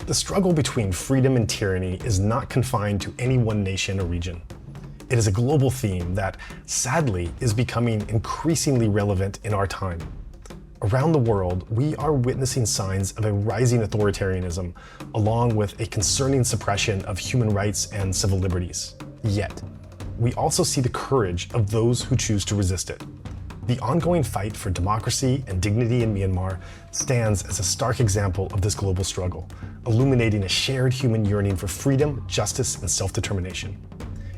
The struggle between freedom and tyranny is not confined to any one nation or region. It is a global theme that, sadly, is becoming increasingly relevant in our time. Around the world, we are witnessing signs of a rising authoritarianism, along with a concerning suppression of human rights and civil liberties. Yet, we also see the courage of those who choose to resist it. The ongoing fight for democracy and dignity in Myanmar stands as a stark example of this global struggle, illuminating a shared human yearning for freedom, justice, and self-determination.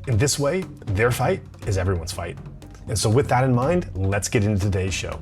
In this way, their fight is everyone's fight. And so with that in mind, let's get into today's show.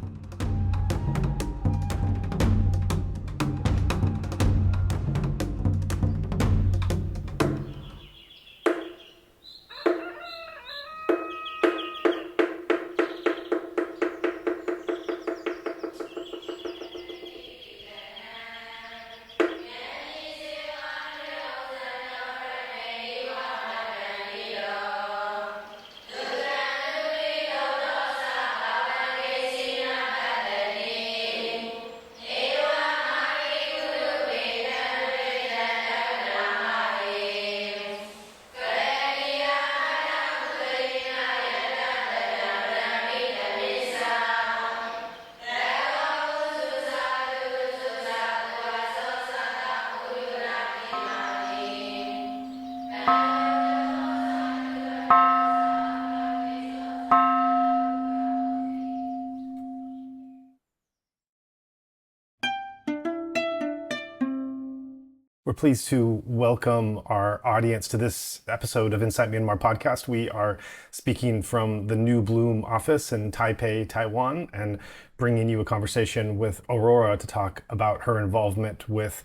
We're pleased to welcome our audience to this episode of Insight Myanmar podcast. We are speaking from the New Bloom office in Taipei, Taiwan, and bringing you a conversation with Aurora to talk about her involvement with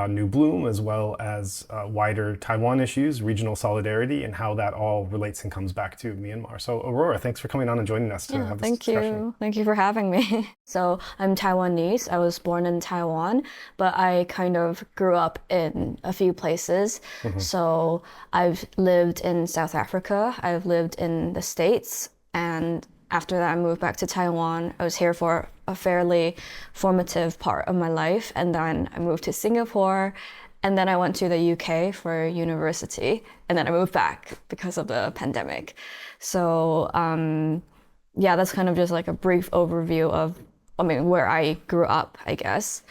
New Bloom, as well as wider Taiwan issues, regional solidarity, and how that all relates and comes back to Myanmar. So Aurora, thanks for coming on and joining us to have this discussion. Thank you for having me. So I'm Taiwanese. I was born in Taiwan, but I kind of grew up in a few places. So I've lived in South Africa, I've lived in the States, and after that, I moved back to Taiwan. I was here for a fairly formative part of my life. And then I moved to Singapore. And then I went to the UK for university. And then I moved back because of the pandemic. So yeah, that's kind of just like a brief overview of, where I grew up, I guess.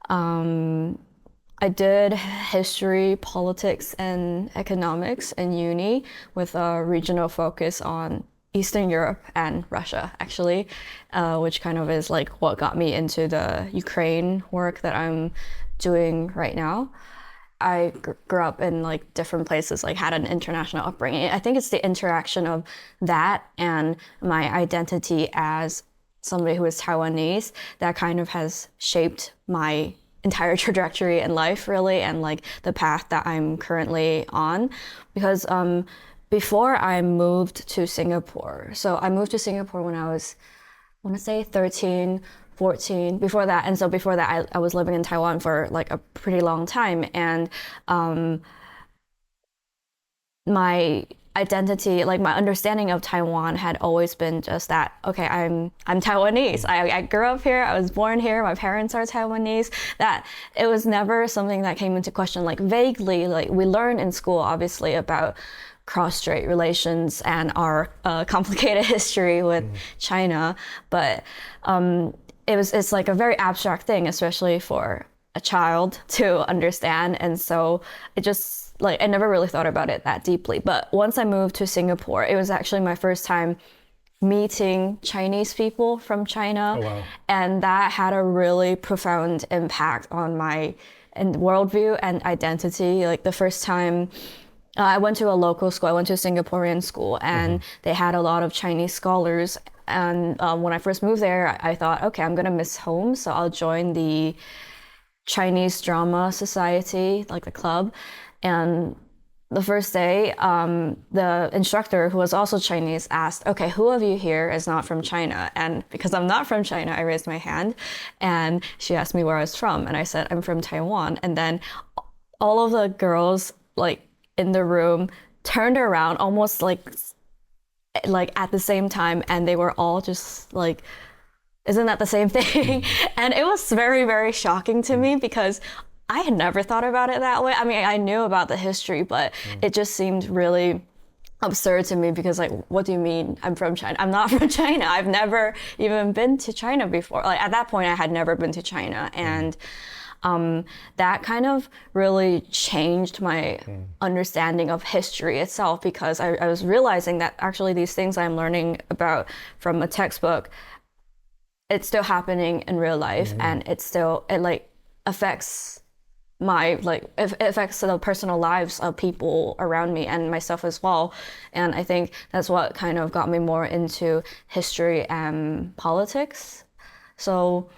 I did history, politics, and economics in uni with a regional focus on Eastern Europe and Russia, actually, which kind of is like what got me into the Ukraine work that I'm doing right now. I grew up in like different places, like had an international upbringing. I think it's the interaction of that and my identity as somebody who is Taiwanese that kind of has shaped my entire trajectory in life, really, and like the path that I'm currently on. Because before I moved to Singapore, so I moved to Singapore when I was, I want to say 13, 14, before that. And so before that, I was living in Taiwan for like a pretty long time. And my identity, like my understanding of Taiwan had always been just that, okay, I'm Taiwanese. I grew up here, I was born here, my parents are Taiwanese. That it was never something that came into question, like vaguely, like we learn in school, obviously, about cross-strait relations and our complicated history with China, but it's like a very abstract thing, especially for a child to understand. And so it just like I never really thought about it that deeply. But once I moved to Singapore, it was actually my first time meeting Chinese people from China. Oh, wow. And that had a really profound impact on my worldview and identity. Like the first time I went to a local school, I went to a Singaporean school, and they had a lot of Chinese scholars. And when I first moved there, I thought, okay, I'm gonna miss home, so I'll join the Chinese Drama Society, like the club. And the first day, the instructor, who was also Chinese, asked, okay, who of you here is not from China? And because I'm not from China, I raised my hand. And she asked me where I was from. And I said, I'm from Taiwan. And then all of the girls, like, in the room turned around almost like at the same time, and they were all just like, isn't that the same thing? And it was very, very shocking to me because I had never thought about it that way. I mean, I knew about the history, but it just seemed really absurd to me because like, what do you mean I'm from China? I'm not from China. I've never even been to China before. Like at that point I had never been to China, and that kind of really changed my understanding of history itself, because I was realizing that actually these things I'm learning about from a textbook, it's still happening in real life, and it like affects it affects the personal lives of people around me and myself as well. And I think that's what kind of got me more into history and politics. So,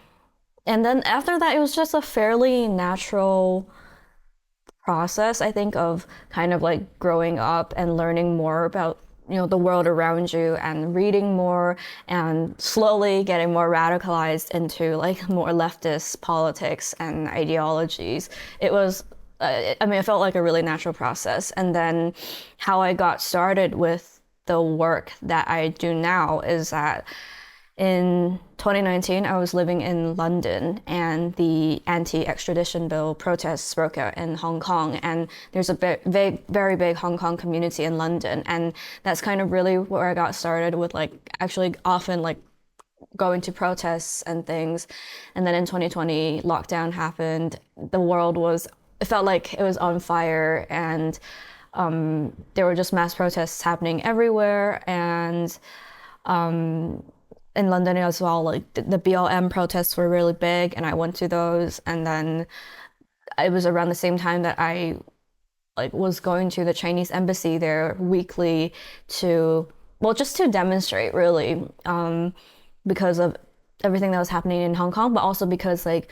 and then after that, it was just a fairly natural process, I think, of kind of like growing up and learning more about the world around you and reading more and slowly getting more radicalized into like more leftist politics and ideologies. It was, it felt like a really natural process. And then how I got started with the work that I do now is that in 2019, I was living in London, and the anti-extradition bill protests broke out in Hong Kong. And there's a very big Hong Kong community in London. And that's kind of really where I got started with like actually often like going to protests and things. And then in 2020, lockdown happened. It felt like it was on fire, and there were just mass protests happening everywhere. And in London as well, like the BLM protests were really big, and I went to those. And then it was around the same time that I like was going to the Chinese embassy there weekly just to demonstrate really, because of everything that was happening in Hong Kong, but also because like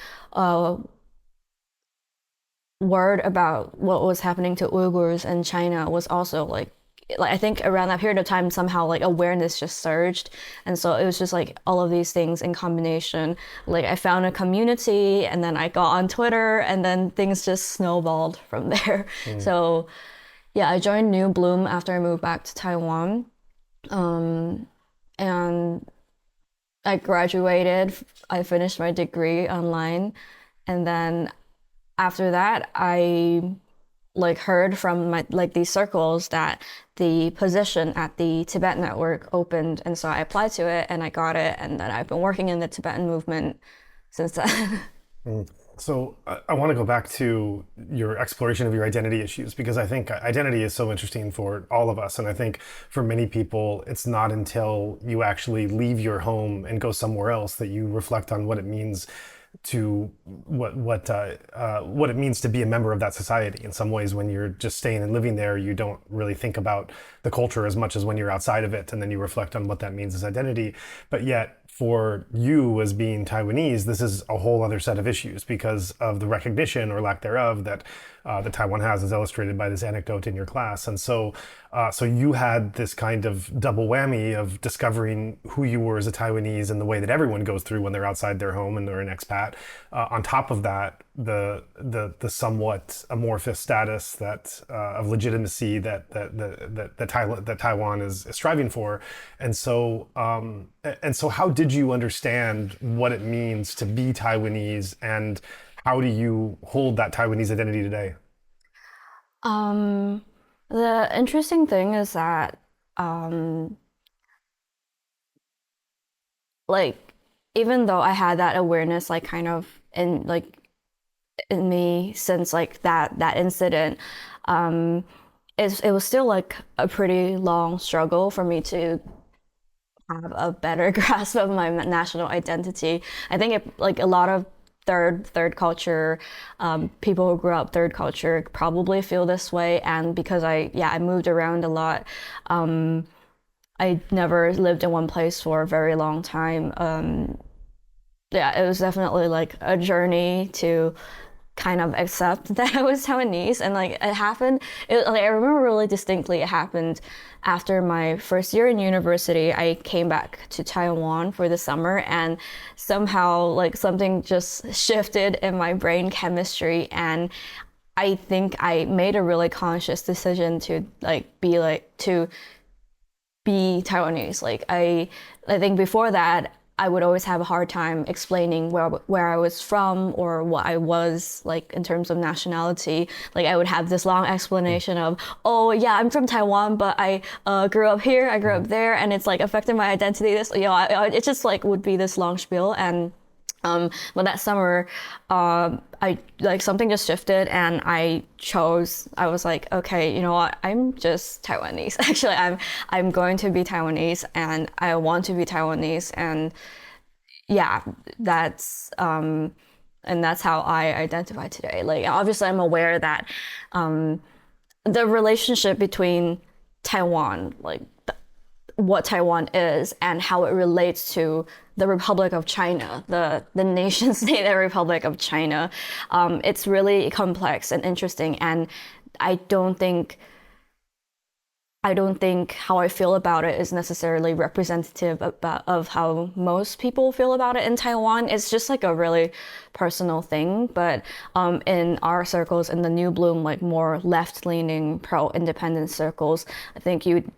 word about what was happening to Uyghurs in China was also like I think around that period of time, somehow like awareness just surged. And so it was just like all of these things in combination. Like I found a community, and then I got on Twitter, and then things just snowballed from there. So yeah, I joined New Bloom after I moved back to Taiwan. And I graduated, I finished my degree online. And then after that, I like heard from these circles that the position at the Tibet Network opened, and so I applied to it and I got it, and then I've been working in the Tibetan movement since then. So I want to go back to your exploration of your identity issues, because I think identity is so interesting for all of us. And I think for many people, it's not until you actually leave your home and go somewhere else that you reflect on what it means to what it means to be a member of that society. In some ways, when you're just staying and living there, you don't really think about the culture as much as when you're outside of it, and then you reflect on what that means as identity. But yet, for you as being Taiwanese, this is a whole other set of issues because of the recognition or lack thereof that Taiwan has, as illustrated by this anecdote in your class. And so you had this kind of double whammy of discovering who you were as a Taiwanese in the way that everyone goes through when they're outside their home and they're an expat. On top of that, the somewhat amorphous status that of legitimacy that Taiwan is striving for. And so how did you understand what it means to be Taiwanese, and how do you hold that Taiwanese identity today? The interesting thing is that like even though I had that awareness like kind of in me since like that incident, it was still like a pretty long struggle for me to have a better grasp of my national identity. I think like a lot of third culture people who grew up third culture probably feel this way. And because I moved around a lot, I never lived in one place for a very long time. It was definitely like a journey to kind of accept that I was Taiwanese. And like it happened, I remember really distinctly, it happened after my first year in university. I came back to Taiwan for the summer, and somehow like something just shifted in my brain chemistry, and I think I made a really conscious decision to be Taiwanese. Like I think before that I would always have a hard time explaining where I was from or what I was like in terms of nationality. Like I would have this long explanation of, oh yeah, I'm from Taiwan, but I grew up here, I grew up there, and it's like affected my identity. This, it just like would be this long spiel. And but that summer, I like something just shifted, and I was like, okay, you know what? I'm just Taiwanese. Actually, I'm going to be Taiwanese, and I want to be Taiwanese, and yeah, and that's how I identify today. Like, obviously, I'm aware that the relationship between Taiwan, like what Taiwan is and how it relates to the Republic of China, the nation state, the Republic of China. It's really complex and interesting, and I don't think how I feel about it is necessarily representative of how most people feel about it in Taiwan. It's just like a really personal thing. But in our circles, in the New Bloom, like more left-leaning pro-independence circles, I think you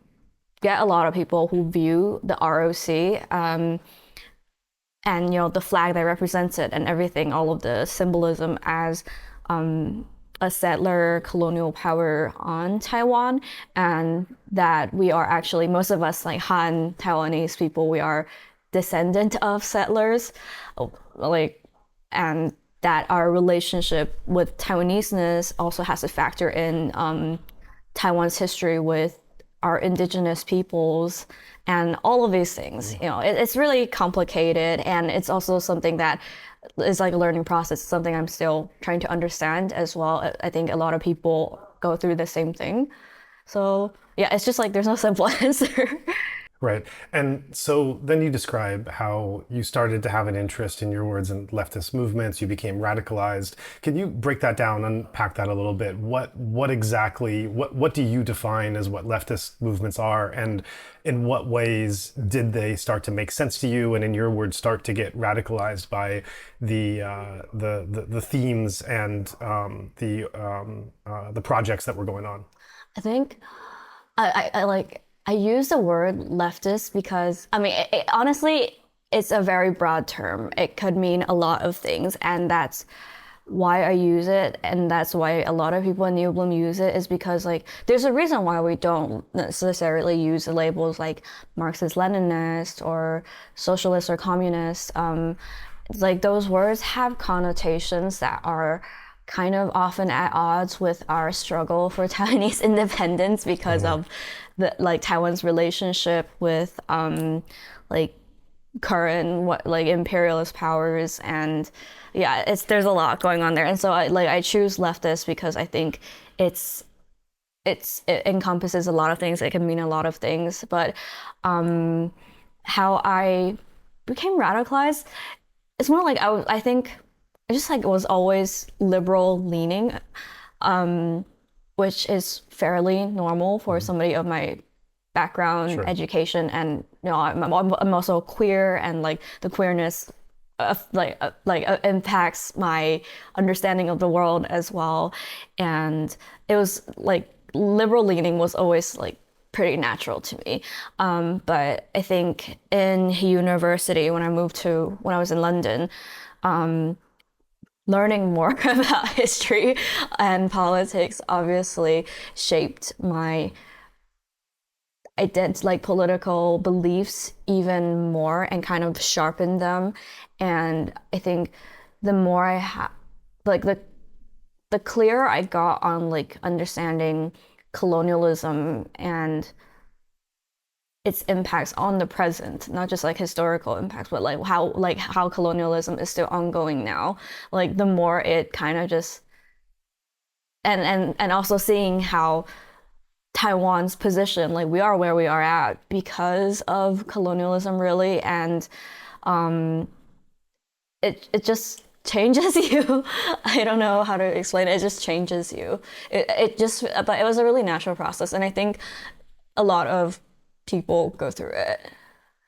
get a lot of people who view the ROC and the flag that represents it and everything, all of the symbolism as a settler colonial power on Taiwan, and that we are actually, most of us like Han Taiwanese people, we are descendant of settlers, like, and that our relationship with Taiwaneseness also has to factor in Taiwan's history with our indigenous peoples and all of these things. It's really complicated, and it's also something that is like a learning process, something I'm still trying to understand as well. I think a lot of people go through the same thing. So yeah, it's just like there's no simple answer. Right. And so then you describe how you started to have an interest, in your words, in leftist movements. You became radicalized. Can you break that down, unpack that a little bit? What do you define as what leftist movements are, and in what ways did they start to make sense to you, and in your words, start to get radicalized by the themes and the projects that were going on? I think I use the word leftist because, I mean, honestly, it's a very broad term. It could mean a lot of things, and that's why I use it, and that's why a lot of people in New Bloom use it, is because like there's a reason why we don't necessarily use the labels like Marxist-Leninist or socialist or communist. Like those words have connotations that are kind of often at odds with our struggle for Taiwanese independence because of Taiwan's relationship with like current imperialist powers, and yeah, there's a lot going on there. And so I choose leftist because I think it encompasses a lot of things. It can mean a lot of things. But how I became radicalized, it's more like I think I just was always liberal leaning, which is fairly normal for somebody of my background, sure, education, and I'm also queer, and like the queerness impacts my understanding of the world as well. And it was like liberal leaning was always like pretty natural to me. But I think in university, when I was in London, learning more about history and politics obviously shaped my political beliefs even more and kind of sharpened them. And I think the more the clearer I got on understanding colonialism and its impacts on the present, not just historical impacts, but how colonialism is still ongoing now. The more it kind of just and also seeing how Taiwan's position, we are where we are at because of colonialism, really, and it just changes you. I don't know how to explain it. It just changes you. But it was a really natural process, and I think a lot of people go through it.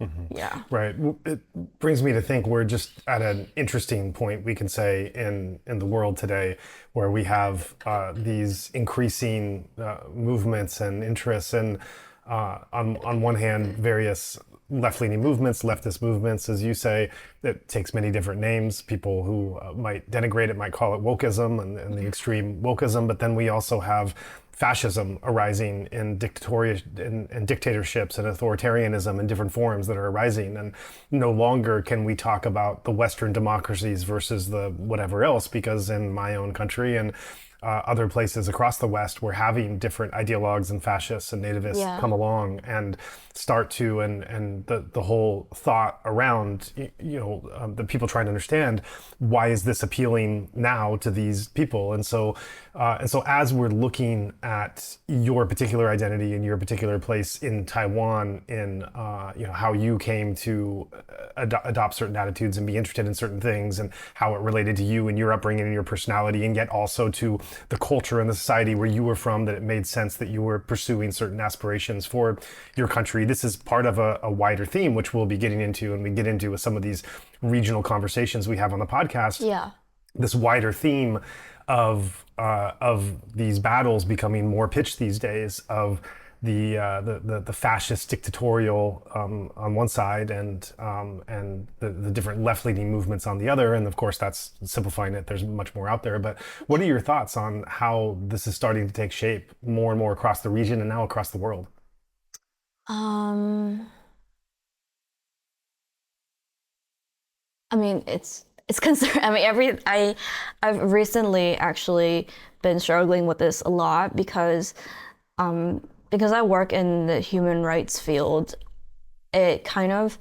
Mm-hmm. Yeah. Right. It brings me to think we're just at an interesting point, we can say, in the world today, where we have these increasing movements and interests. And on one hand, various left-leaning movements, leftist movements, as you say, that takes many different names. People who might denigrate it might call it wokeism and the extreme wokeism, but then we also have fascism arising in dictatorships and authoritarianism in different forms that are arising. And no longer can we talk about the Western democracies versus the whatever else, because in my own country and other places across the West, we're having different ideologues and fascists and nativists come along and start to, and the whole thought around, the people trying to understand, why is this appealing now to these people? And so as we're looking at your particular identity and your particular place in Taiwan, in how you came to adopt certain attitudes and be interested in certain things, and how it related to you and your upbringing and your personality, and yet also to the culture and the society where you were from, that it made sense that you were pursuing certain aspirations for your country. This is part of a wider theme, which we'll be getting into, and we get into with some of these regional conversations we have on the podcast. Yeah. This wider theme of these battles becoming more pitched these days, of the fascist dictatorial on one side, and the different left-leaning movements on the other. And of course, that's simplifying it. There's much more out there. But what are your thoughts on how this is starting to take shape more and more across the region and now across the world? I mean, it's concerned. I mean, I've recently actually been struggling with this a lot because I work in the human rights field. It kind of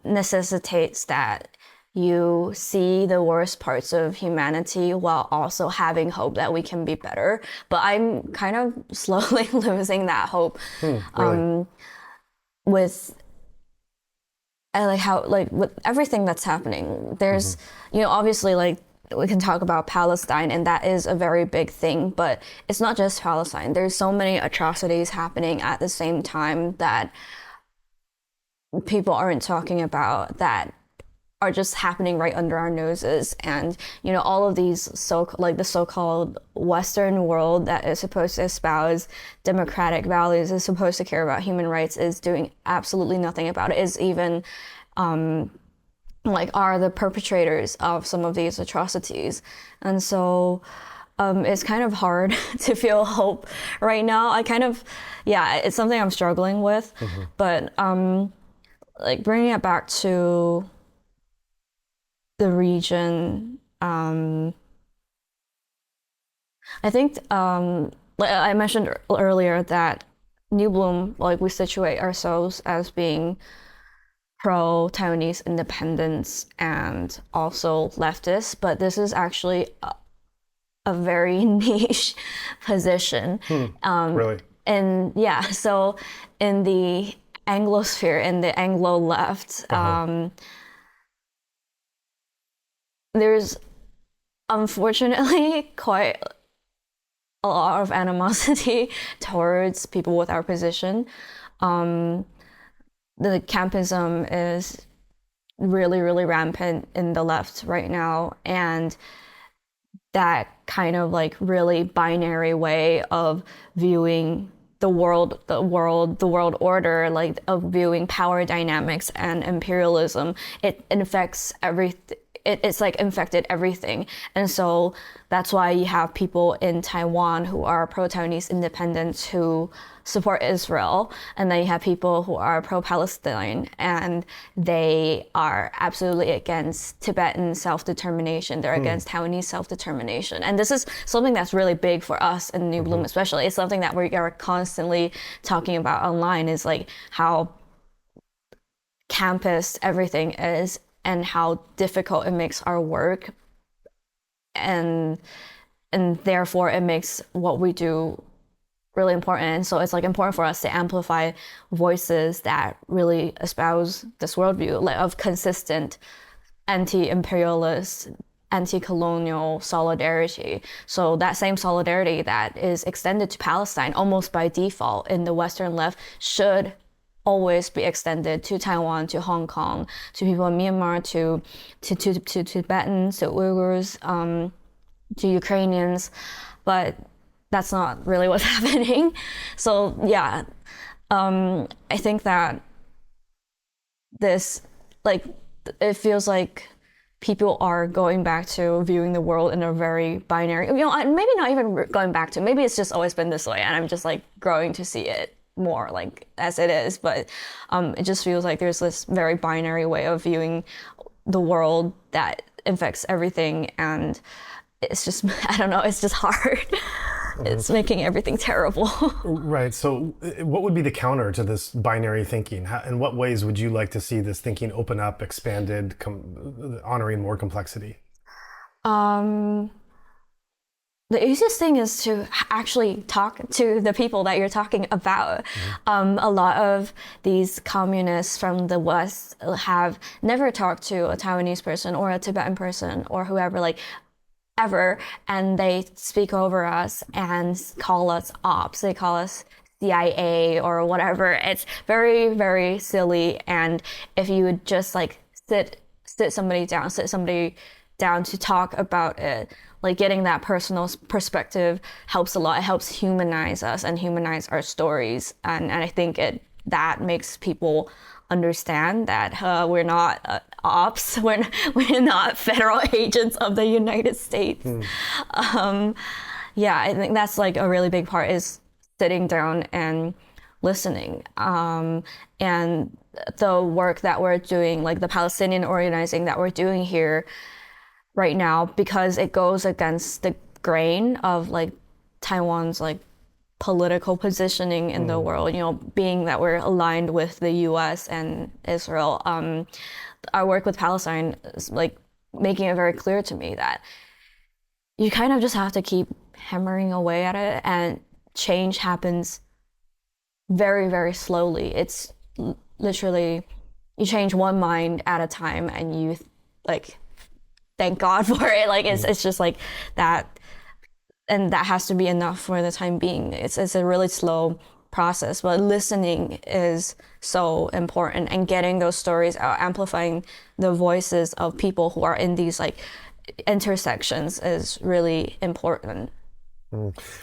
necessitates that you see the worst parts of humanity while also having hope that we can be better. But I'm kind of slowly losing that hope. Really? With with everything that's happening. There's, obviously, like, we can talk about Palestine, and that is a very big thing, but it's not just Palestine. There's so many atrocities happening at the same time that people aren't talking about, that are just happening right under our noses. And all of these the so-called Western world that is supposed to espouse democratic values, is supposed to care about human rights, is doing absolutely nothing about it, is even are the perpetrators of some of these atrocities. And so it's kind of hard to feel hope right now. It's something I'm struggling with. But bringing it back to the region, I think, I mentioned earlier that New Bloom, we situate ourselves as being pro-Taiwanese independence and also leftist, but this is actually a very niche position. Really? And so in the Anglosphere, in the Anglo left, there's unfortunately quite a lot of animosity towards people with our position. The campism is really, really rampant in the left right now, and that kind of really binary way of viewing the world order, of viewing power dynamics and imperialism, it infects everything. It's infected everything. And so that's why you have people in Taiwan who are pro-Taiwanese independence who support Israel, and then you have people who are pro-Palestine and they are absolutely against Tibetan self-determination. They're against Taiwanese self-determination. And this is something that's really big for us in New Bloom especially. It's something that we are constantly talking about online, is how campus everything is, and how difficult it makes our work, and therefore it makes what we do really important. And so it's important for us to amplify voices that really espouse this worldview of consistent anti-imperialist, anti-colonial solidarity. So that same solidarity that is extended to Palestine almost by default in the Western left should always be extended to Taiwan, to Hong Kong, to people in Myanmar, to Tibetans, to Uyghurs, to Ukrainians. But that's not really what's happening. So yeah, I think that this, like, it feels like people are going back to viewing the world in a very binary, maybe not even going back to, maybe it's just always been this way and I'm just like growing to see it more like as it is, but it just feels like there's this very binary way of viewing the world that infects everything, and it's just, I don't know, it's just hard. It's making everything terrible. Right. So what would be the counter to this binary thinking? In what ways would you like to see this thinking open up, expanded, honoring more complexity? The easiest thing is to actually talk to the people that you're talking about. A lot of these communists from the West have never talked to a Taiwanese person or a Tibetan person or whoever, like, ever, and they speak over us and call us ops. They call us CIA or whatever. It's very, very silly. And if you would just like sit somebody down to talk about it, like getting that personal perspective helps a lot. It helps humanize us and humanize our stories. And I think that makes people understand that we're not ops, we're not federal agents of the United States. Yeah, I think that's like a really big part, is sitting down and listening. And the work that we're doing, like the Palestinian organizing that we're doing here right now, because it goes against the grain of like Taiwan's like political positioning in the world, being that we're aligned with the US and Israel. Our work with Palestine is like making it very clear to me that you kind of just have to keep hammering away at it, and change happens very, very slowly. It's literally, you change one mind at a time and you like, thank God for it. Like it's just like that. And that has to be enough for the time being. It's a really slow process, but listening is so important, and getting those stories out, amplifying the voices of people who are in these like intersections is really important.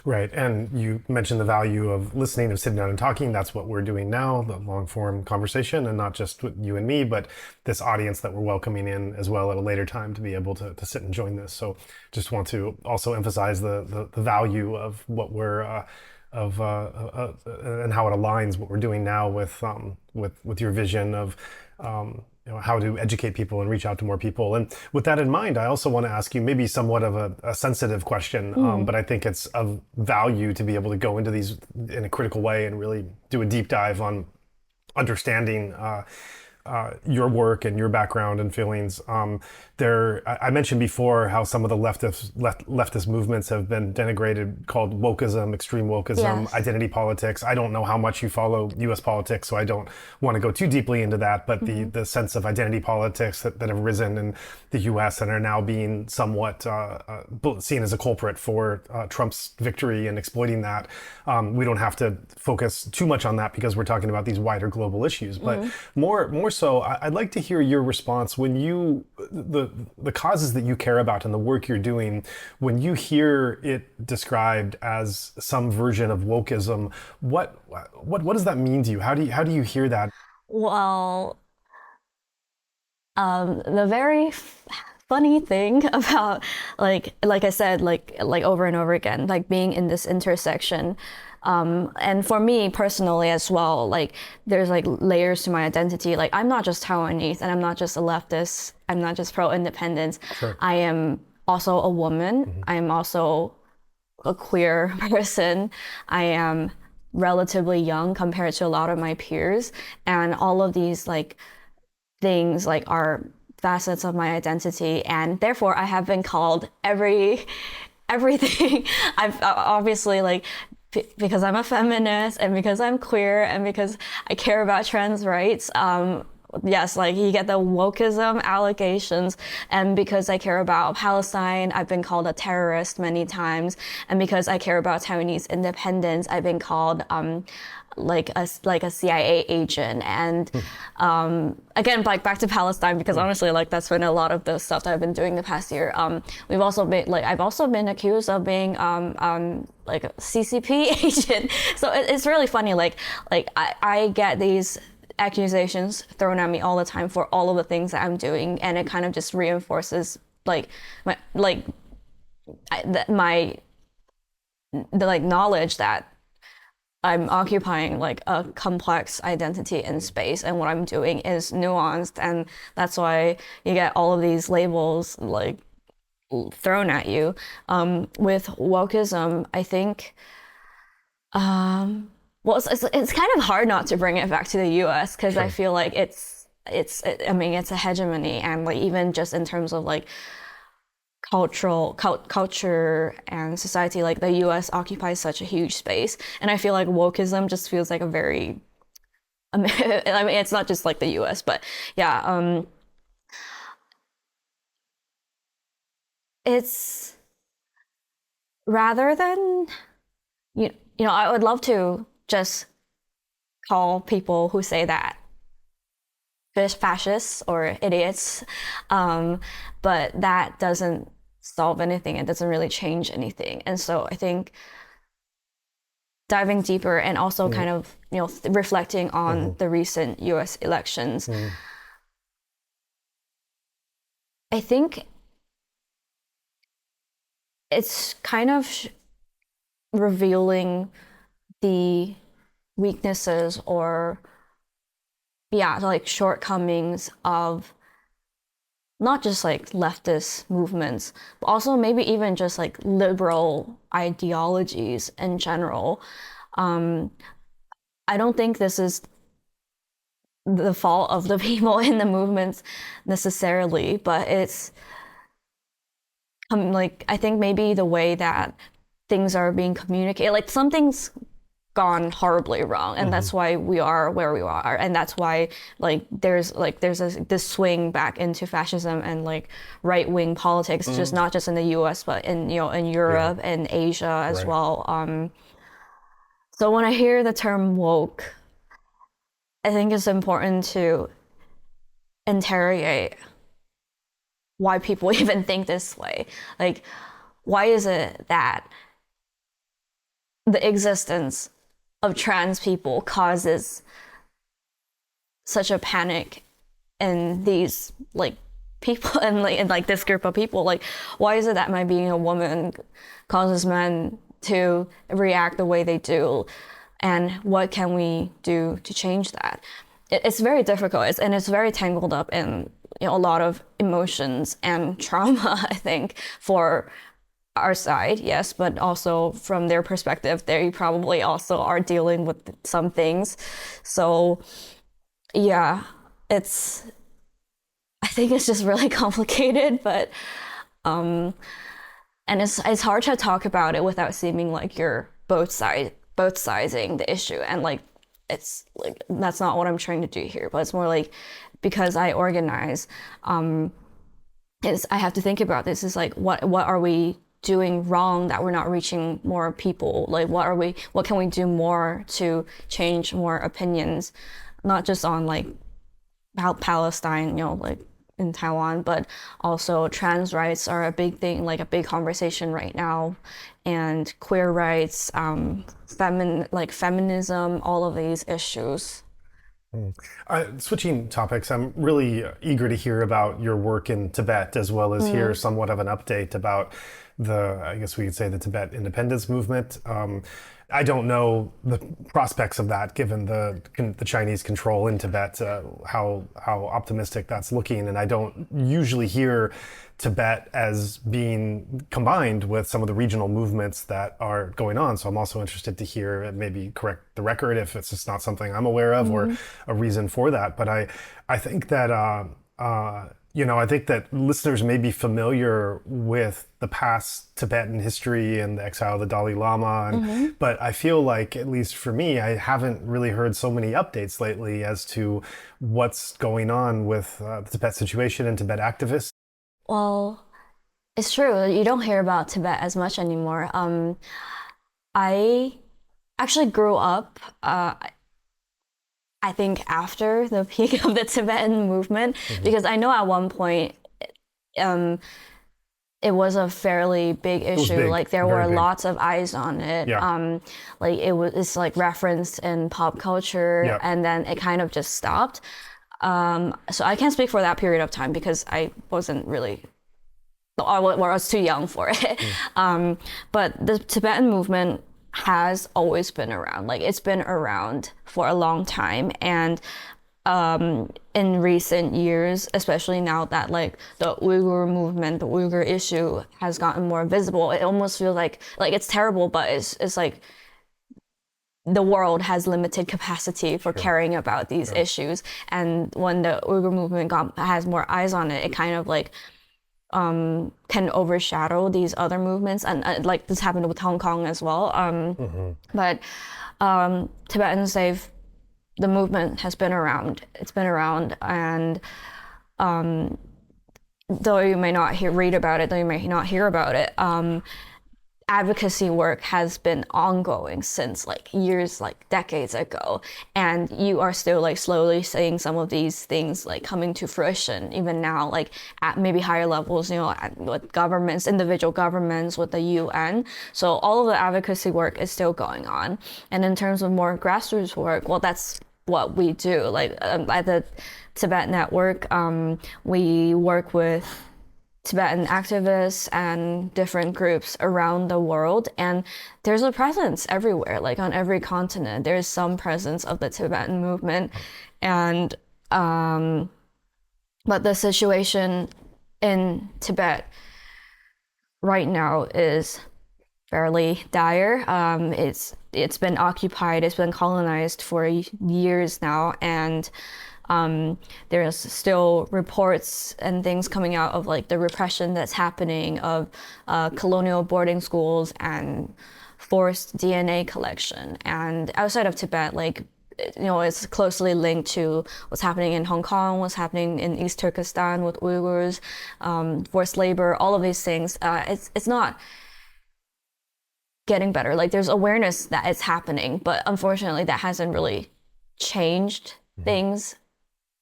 Right. And you mentioned the value of listening, of sitting down and talking. That's what we're doing now, the long form conversation, and not just with you and me, but this audience that we're welcoming in as well at a later time to be able to sit and join this. So just want to also emphasize the value of what we're, and how it aligns what we're doing now with your vision of, how to educate people and reach out to more people. And with that in mind, I also want to ask you maybe somewhat of a sensitive question, but I think it's of value to be able to go into these in a critical way and really do a deep dive on understanding your work and your background and feelings. I mentioned before how some of the leftist movements have been denigrated, called wokeism, extreme wokeism, Yes. Identity politics. I don't know how much you follow U.S. politics, so I don't want to go too deeply into that, but the sense of identity politics that have risen in the U.S. and are now being somewhat seen as a culprit for Trump's victory and exploiting that. We don't have to focus too much on that because we're talking about these wider global issues, but more so, I'd like to hear your response when the causes that you care about and the work you're doing, when you hear it described as some version of wokeism, what does that mean to you? How do you hear that? Well, the very funny thing about like I said, like over and over again, like being in this intersection, and for me personally as well, like there's like layers to my identity. Like I'm not just Taiwanese, and I'm not just a leftist. I'm not just pro-independence. Sure. I am also a woman. I am also a queer person. I am relatively young compared to a lot of my peers, and all of these like things like are facets of my identity, and therefore I have been called everything. I've obviously like because I'm a feminist and because I'm queer and because I care about trans rights. Yes, like you get the wokeism allegations, and because I care about Palestine, I've been called a terrorist many times, and because I care about Taiwanese independence, I've been called like a CIA agent. And again, like back to Palestine, because honestly, like that's been a lot of the stuff that I've been doing the past year. We've also been like I've also been accused of being like a CCP agent. So it's really funny. Like I get these accusations thrown at me all the time for all of the things that I'm doing, and it kind of just reinforces like my knowledge that I'm occupying like a complex identity in space, and what I'm doing is nuanced, and that's why you get all of these labels like thrown at you. With wokeism, I think well, it's kind of hard not to bring it back to the U.S. because I feel like I mean, it's a hegemony, and like even just in terms of like culture and society, like the U.S. occupies such a huge space, and I feel like wokeism just feels like a very, I mean, it's not just like the U.S., but yeah, it's rather than you know, I would love to just call people who say that fascists or idiots, but that doesn't solve anything. It doesn't really change anything. And so I think diving deeper and also kind of, you know, reflecting on the recent US elections, I think it's kind of revealing the weaknesses or like shortcomings of not just like leftist movements, but also maybe even just like liberal ideologies in general. I don't think this is the fault of the people in the movements necessarily, but it's like I think maybe the way that things are being communicated, like something's gone horribly wrong, and that's why we are where we are, and that's why there's this swing back into fascism and like right-wing politics, just not just in the US but in, you know, in Europe and Asia as well. So when I hear the term woke, I think it's important to interrogate why people even think this way. Like, why is it that the existence of trans people causes such a panic in these like people and like this group of people? Like, why is it that my being a woman causes men to react the way they do, and what can we do to change that? It's very difficult, and it's very tangled up in, you know, a lot of emotions and trauma, I think, for our side, yes, but also from their perspective, they probably also are dealing with some things. So yeah, I think it's just really complicated, but and it's hard to talk about it without seeming like you're both sizing the issue, and like it's like that's not what I'm trying to do here. But it's more like, because I organize, I have to think about this. Is like what are we doing wrong that we're not reaching more people? Like what can we do more to change more opinions, not just on like Palestine, you know, like in Taiwan, but also trans rights are a big thing, like a big conversation right now, and queer rights, feminism, all of these issues. Switching topics, I'm really eager to hear about your work in Tibet, as well as hear somewhat of an update about I guess we could say the Tibet independence movement. I don't know the prospects of that, given the Chinese control in Tibet, how optimistic that's looking, and I don't usually hear Tibet as being combined with some of the regional movements that are going on. So I'm also interested to hear, and maybe correct the record if it's just not something I'm aware of or a reason for that. But I think that I think that listeners may be familiar with the past Tibetan history and the exile of the Dalai Lama, but I feel like, at least for me, I haven't really heard so many updates lately as to what's going on with the Tibet situation and Tibet activists. Well, it's true. You don't hear about Tibet as much anymore. I actually grew up, I think after the peak of the Tibetan movement, because I know at one point, um, it was a fairly big issue. big, Like there very were big. lots of eyes on it. Yeah. Like it's like referenced in pop culture, Yeah. and then it kind of just stopped. So I can't speak for that period of time because I wasn't really, or I was too young for it. But the Tibetan movement has always been around. Like it's been around for a long time, and in recent years, especially now that like the Uyghur movement, the Uyghur issue has gotten more visible, it almost feels like it's terrible, but it's like the world has limited capacity for caring about these issues. And when the Uyghur movement has more eyes on it, it kind of like can overshadow these other movements, and like this happened with Hong Kong as well. But Tibetans, the movement has been around. It's been around, and though you may not read about it, though you may not hear about it, advocacy work has been ongoing since like years, like decades ago, and you are still like slowly seeing some of these things like coming to fruition even now, like at maybe higher levels, with governments, individual governments, with the UN. So all of the advocacy work is still going on. And in terms of more grassroots work, well, that's what we do. Like at the Tibet Network, we work with Tibetan activists and different groups around the world, and there's a presence everywhere, like on every continent there's some presence of the Tibetan movement. And but the situation in Tibet right now is fairly dire. It's been occupied, it's been colonized for years now, and there's still reports and things coming out of like the repression that's happening of colonial boarding schools and forced DNA collection. And outside of Tibet, like, it's closely linked to what's happening in Hong Kong, what's happening in East Turkestan with Uyghurs, forced labor, all of these things. It's not getting better. Like there's awareness that it's happening, but unfortunately that hasn't really changed things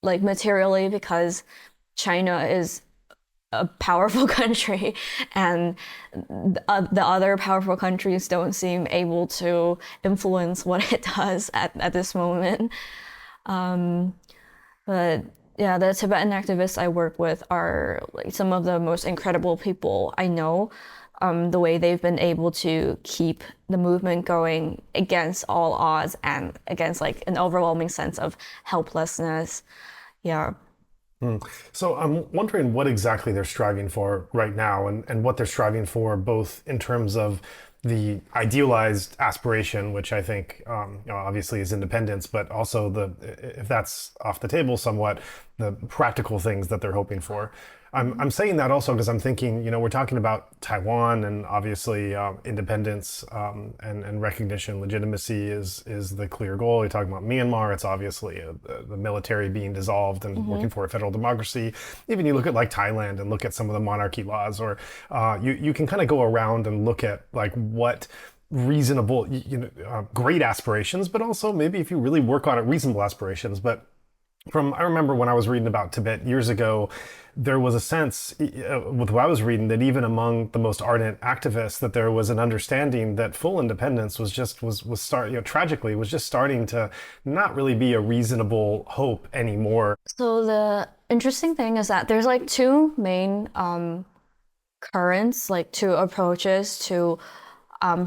like materially, because China is a powerful country, and the other powerful countries don't seem able to influence what it does at this moment. But yeah, the Tibetan activists I work with are like some of the most incredible people I know. The way they've been able to keep the movement going against all odds and against like an overwhelming sense of helplessness. Yeah. So I'm wondering what exactly they're striving for right now, and what they're striving for both in terms of the idealized aspiration, which I think obviously is independence, but also if that's off the table somewhat, the practical things that they're hoping for. I'm saying that also because I'm thinking, we're talking about Taiwan, and obviously independence and recognition, legitimacy is the clear goal. You're talking about Myanmar, it's obviously the military being dissolved and working for a federal democracy. Even you look at like Thailand and look at some of the monarchy laws, or you can kind of go around and look at like what reasonable, great aspirations, but also maybe if you really work on it, reasonable aspirations. But I remember when I was reading about Tibet years ago, there was a sense with what I was reading that even among the most ardent activists, that there was an understanding that full independence was tragically was just starting to not really be a reasonable hope anymore. So the interesting thing is that there's like two main currents, like two approaches to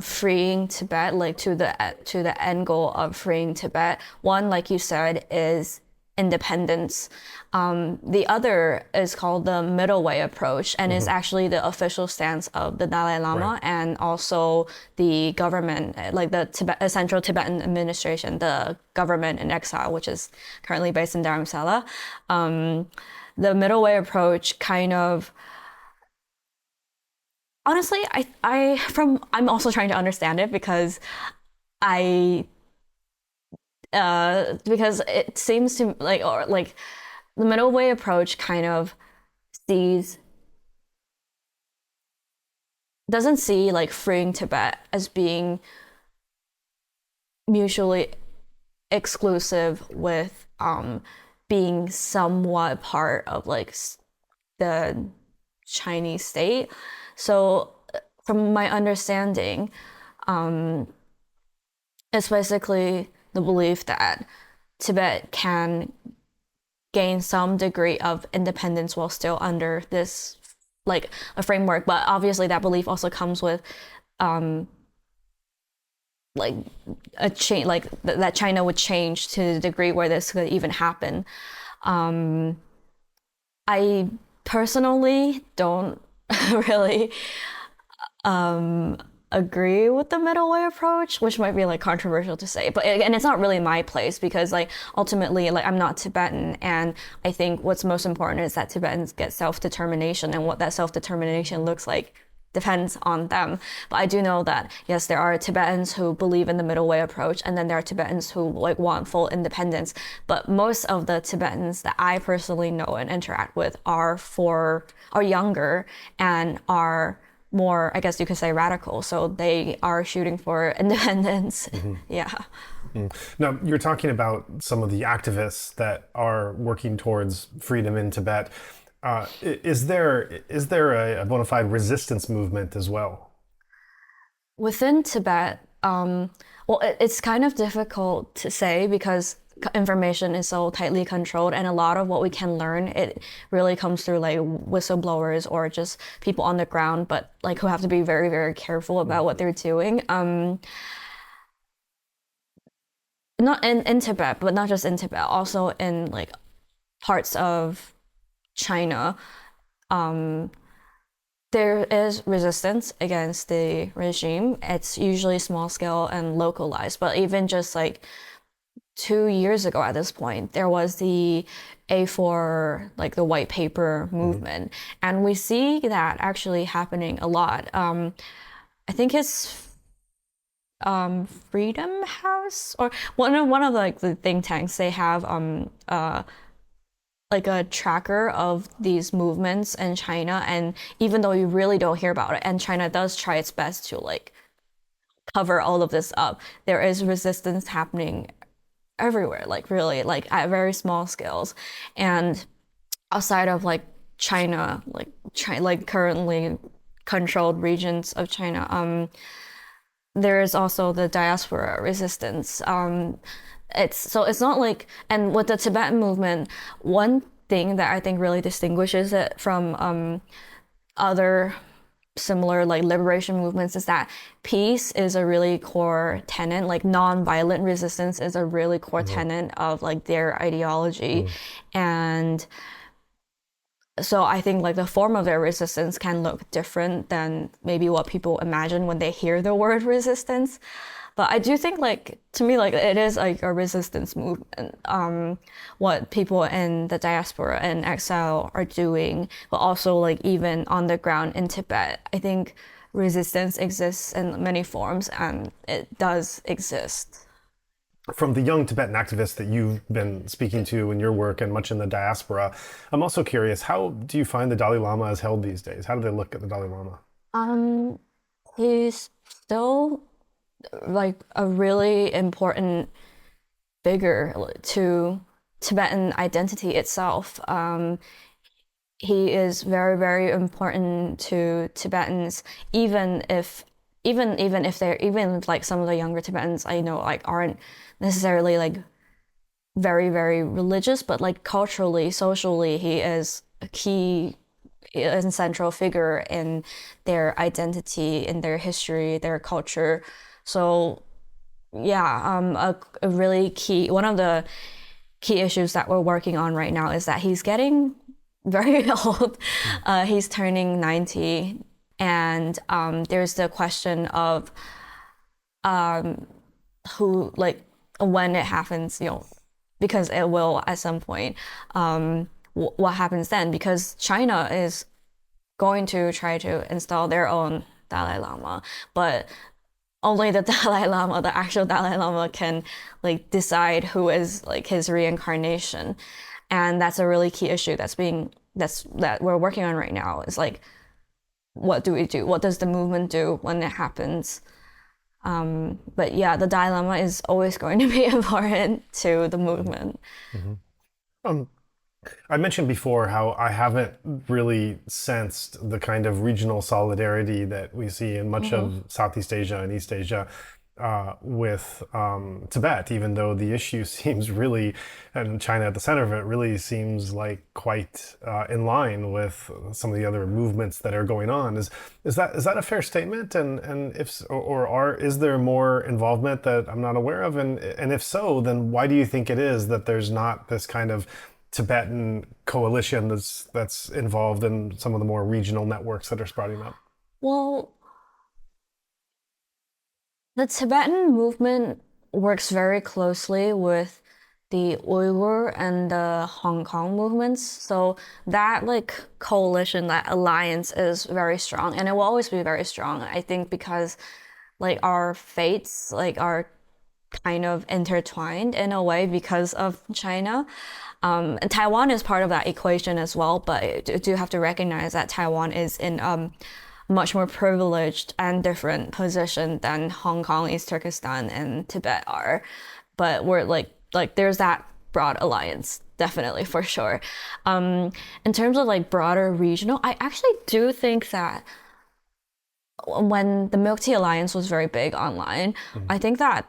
freeing Tibet, like to the end goal of freeing Tibet. One, like you said, is independence. The other is called the middle way approach, and is actually the official stance of the Dalai Lama, and also the government, like the Central Tibetan Administration, the government in exile, which is currently based in Dharamsala. The middle way approach kind of, honestly, I'm also trying to understand it, because because it seems to like the middle way approach kind of doesn't see like freeing Tibet as being mutually exclusive with being somewhat part of like the Chinese state. So from my understanding, it's basically the belief that Tibet can gain some degree of independence while still under this like a framework, but obviously that belief also comes with like a change, like that China would change to the degree where this could even happen. I personally don't really agree with the middle way approach, which might be like controversial to say, but and it's not really my place because like ultimately like I'm not Tibetan, and I think what's most important is that Tibetans get self-determination, and what that self-determination looks like depends on them. But I do know that yes, there are Tibetans who believe in the middle way approach, and then there are Tibetans who like want full independence. But most of the Tibetans that I personally know and interact with are younger and are more, I guess you could say, radical. So they are shooting for independence. Yeah. Now, you're talking about some of the activists that are working towards freedom in Tibet. Is there a bona fide resistance movement as well? Within Tibet, well, it's kind of difficult to say because information is so tightly controlled, and a lot of what we can learn, it really comes through like whistleblowers or just people on the ground, but like who have to be very, very careful about what they're doing. Not in Tibet, but not just in Tibet, also in like parts of China, there is resistance against the regime. It's usually small scale and localized, but even just like 2 years ago at this point, there was the A4, like the white paper movement. And we see that actually happening a lot. I think it's Freedom House or one of like the think tanks. They have like a tracker of these movements in China, and even though you really don't hear about it, and China does try its best to like cover all of this up, there is resistance happening everywhere, like really like at very small scales. And outside of like China, like currently controlled regions of China, there is also the diaspora resistance. It's not like, and with the Tibetan movement, one thing that I think really distinguishes it from other similar like liberation movements is that peace is a really core tenet, like non-violent resistance is a really core tenet of like their ideology. And so I think like the form of their resistance can look different than maybe what people imagine when they hear the word resistance. But I do think like, to me, like it is like a resistance movement, what people in the diaspora and exile are doing, but also like even on the ground in Tibet. I think resistance exists in many forms, and it does exist. From the young Tibetan activists that you've been speaking to in your work and much in the diaspora, I'm also curious, how do you find the Dalai Lama is held these days? How do they look at the Dalai Lama? He's still like a really important figure to Tibetan identity itself. He is very, very important to Tibetans, even if like some of the younger Tibetans I know like aren't necessarily like very, very religious, but like culturally, socially, he is a key and central figure in their identity, in their history, their culture. So yeah, a really key, one of the key issues that we're working on right now is that he's getting very old. He's turning 90, and there's the question of who, like, when it happens, you know, because it will at some point, what happens then? Because China is going to try to install their own Dalai Lama, but only the Dalai Lama, the actual Dalai Lama, can like decide who is like his reincarnation. And that's a really key issue that we're working on right now, is like, what do we do? What does the movement do when it happens? But yeah, the dilemma is always going to be important to the movement. Um, I mentioned before how I haven't really sensed the kind of regional solidarity that we see in much of Southeast Asia and East Asia with Tibet, even though the issue seems really, and China at the center of it, really seems like quite in line with some of the other movements that are going on. Is that a fair statement? And if is there more involvement that I'm not aware of? And if so, then why do you think it is that there's not this kind of Tibetan coalition that's involved in some of the more regional networks that are sprouting up? Well, the Tibetan movement works very closely with the Uyghur and the Hong Kong movements. So that like coalition, that alliance is very strong, and it will always be very strong. I think because like our fates like are kind of intertwined in a way because of China. And Taiwan is part of that equation as well, but I do have to recognize that Taiwan is in much more privileged and different position than Hong Kong, East Turkestan, and Tibet are. But we're like there's that broad alliance, definitely, for sure. In terms of like broader regional, I actually do think that when the Milk Tea Alliance was very big online, I think that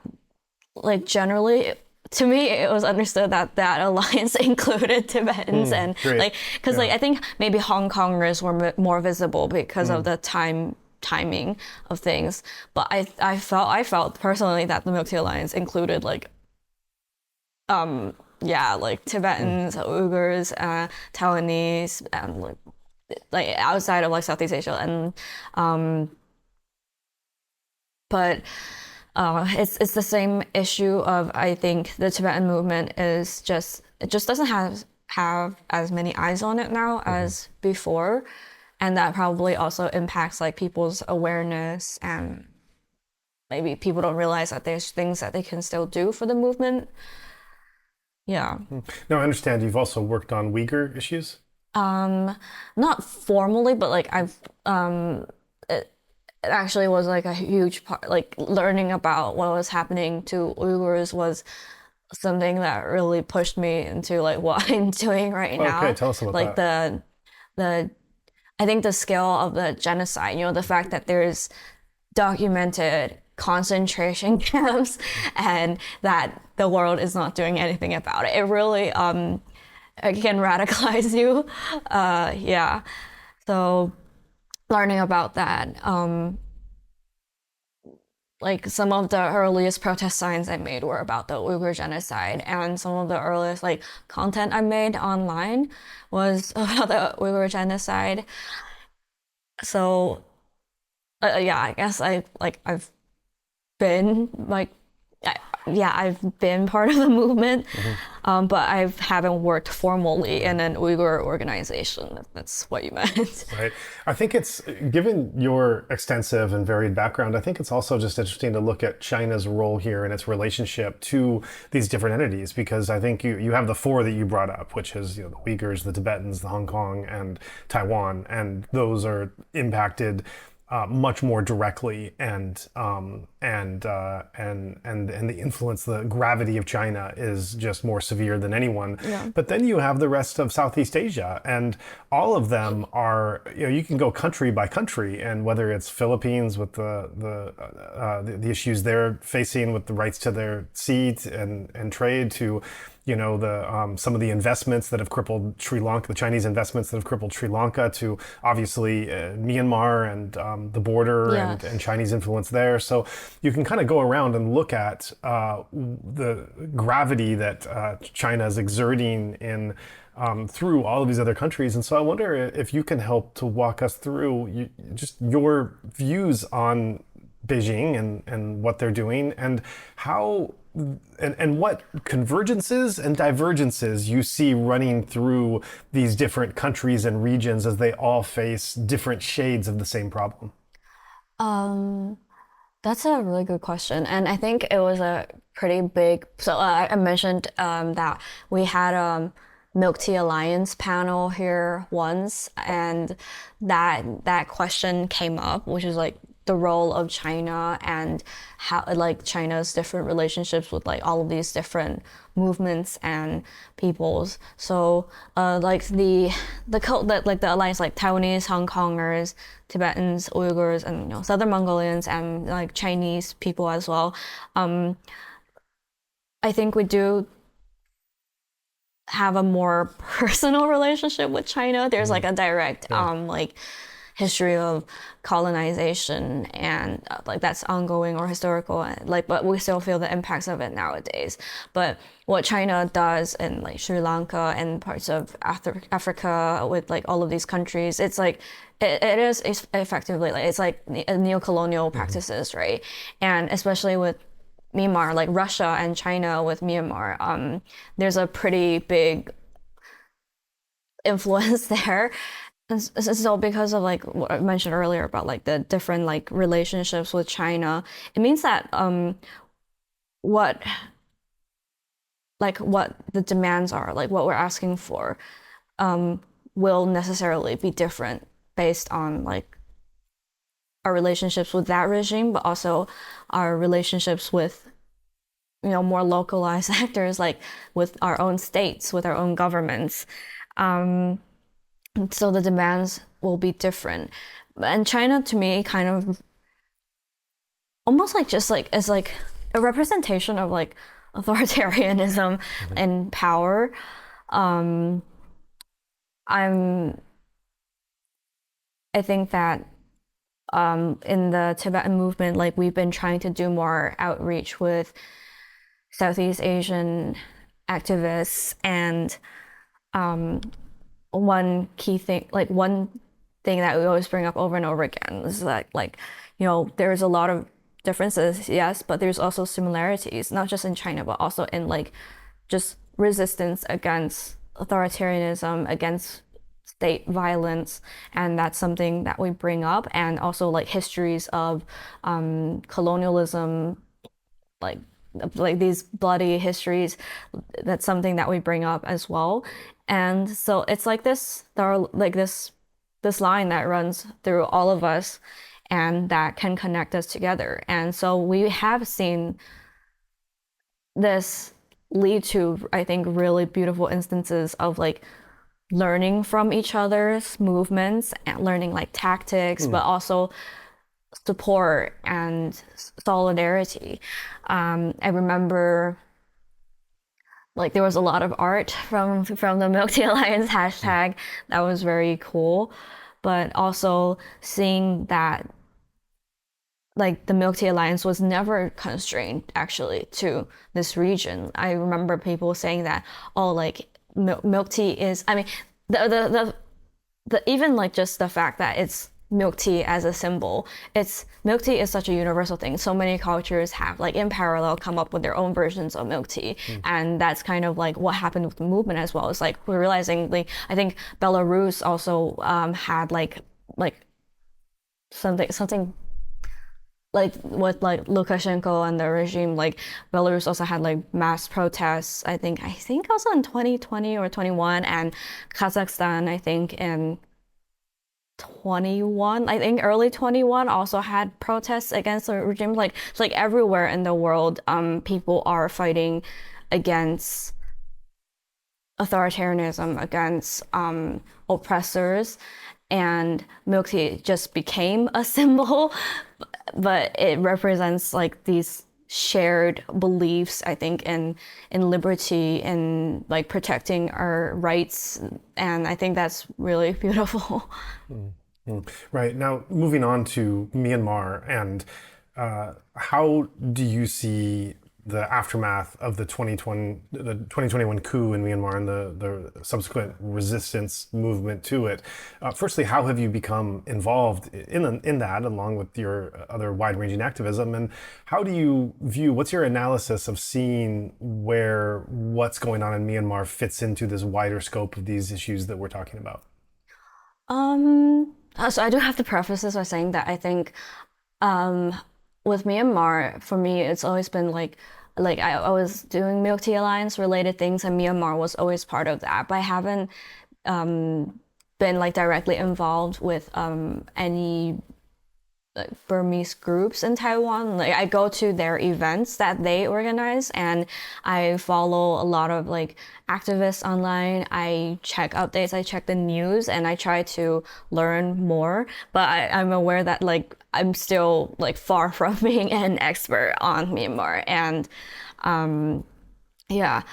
like generally to me it was understood that that alliance included Tibetans and great. like because like I think maybe Hong Kongers were more visible because of the timing of things, but I felt personally that the Milk Tea Alliance included like like Tibetans, Uyghurs, Taiwanese, and like outside of like Southeast Asia, and but it's the same issue of, I think the Tibetan movement is it just doesn't have as many eyes on it now as before, and that probably also impacts like people's awareness, and maybe people don't realize that there's things that they can still do for the movement. Yeah. Now, I understand you've also worked on Uyghur issues. Not formally, but like I've it actually was like a huge part, like learning about what was happening to Uyghurs was something that really pushed me into like what I'm doing right now. Okay, tell us about like that. the I think the scale of the genocide, the fact that there's documented concentration camps and that the world is not doing anything about it. It really it can radicalize you. Yeah. So learning about that, like some of the earliest protest signs I made were about the Uyghur genocide, and some of the earliest like content I made online was about the Uyghur genocide. So yeah, I guess I've been like I've been part of the movement, but I haven't worked formally in an Uyghur organization, if that's what you meant. Right. I think it's, given your extensive and varied background, I think it's also just interesting to look at China's role here and its relationship to these different entities, because I think you have the four that you brought up, which is the Uyghurs, the Tibetans, the Hong Kong, and Taiwan, and those are impacted much more directly, and the influence, the gravity of China is just more severe than anyone. Yeah. But then you have the rest of Southeast Asia, and all of them are, you can go country by country, and whether it's Philippines with the issues they're facing with the rights to their sea and trade, to some of the investments that have crippled Sri Lanka, the Chinese investments that have crippled Sri Lanka, to obviously Myanmar and the border, Yeah. and Chinese influence there. So you can kind of go around and look at the gravity that China is exerting in through all of these other countries. And so I wonder if you can help to walk us through just your views on Beijing and what they're doing, and how and what convergences and divergences you see running through these different countries and regions as they all face different shades of the same problem. That's a really good question, and I think it was a pretty big. So I mentioned that we had a Milk Tea Alliance panel here once, and that question came up, which is like the role of China and how like China's different relationships with like all of these different movements and peoples. So like the alliance, like Taiwanese, Hong Kongers, Tibetans, Uyghurs, and Southern Mongolians, and like Chinese people as well. I think we do have a more personal relationship with China. There's like a direct like history of colonization, and like that's ongoing or historical, like, but we still feel the impacts of it nowadays. But what China does in like Sri Lanka and parts of Africa with like all of these countries, it's like it is effectively like it's like neo-colonial practices, right? And especially with Myanmar, like Russia and China with Myanmar, there's a pretty big influence there. And so because of like what I mentioned earlier about like the different like relationships with China, it means that what the demands are, like what we're asking for, will necessarily be different based on like our relationships with that regime, but also our relationships with more localized actors, like with our own states, with our own governments. So the demands will be different. And China, to me, kind of almost like just like is like a representation of like authoritarianism and power. I think that in the Tibetan movement, like we've been trying to do more outreach with Southeast Asian activists, and one key thing, like one thing that we always bring up over and over again is that like there's a lot of differences, yes, but there's also similarities, not just in China but also in like just resistance against authoritarianism, against state violence, and that's something that we bring up. And also like histories of colonialism, like these bloody histories, that's something that we bring up as well. And so it's like this, there are like this line that runs through all of us and that can connect us together. And so we have seen this lead to, I think, really beautiful instances of like learning from each other's movements and learning like tactics, but also support and solidarity. I remember like there was a lot of art from the Milk Tea Alliance hashtag that was very cool, but also seeing that like the Milk Tea Alliance was never constrained actually to this region. I remember people saying that, oh, like milk tea is, I mean, the even like just the fact that it's milk tea as a symbol, milk tea is such a universal thing. So many cultures have like in parallel come up with their own versions of milk tea, and that's kind of like what happened with the movement as well. It's like we're realizing, like I think Belarus also had like something like with like Lukashenko and the regime, like Belarus also had like mass protests. I think also in 2020 or 21, and Kazakhstan, I think in 21, I think early 21 also had protests against the regime. Like it's like everywhere in the world, people are fighting against authoritarianism, against oppressors, and milk tea just became a symbol, but it represents like these shared beliefs, I think, in liberty and like protecting our rights, and I think that's really beautiful. Right. Now, moving on to Myanmar, and how do you see the aftermath of the 2021 coup in Myanmar and the subsequent resistance movement to it? Firstly, how have you become involved in that, along with your other wide-ranging activism? And how do you view, what's your analysis of seeing where what's going on in Myanmar fits into this wider scope of these issues that we're talking about? So I do have to preface this by saying that I think with Myanmar, for me, it's always been like I was doing Milk Tea Alliance related things, and Myanmar was always part of that. But I haven't been like directly involved with any like Burmese groups in Taiwan. Like I go to their events that they organize, and I follow a lot of like activists online. I check updates, I check the news, and I try to learn more. But I'm aware that like I'm still like far from being an expert on Myanmar, and yeah,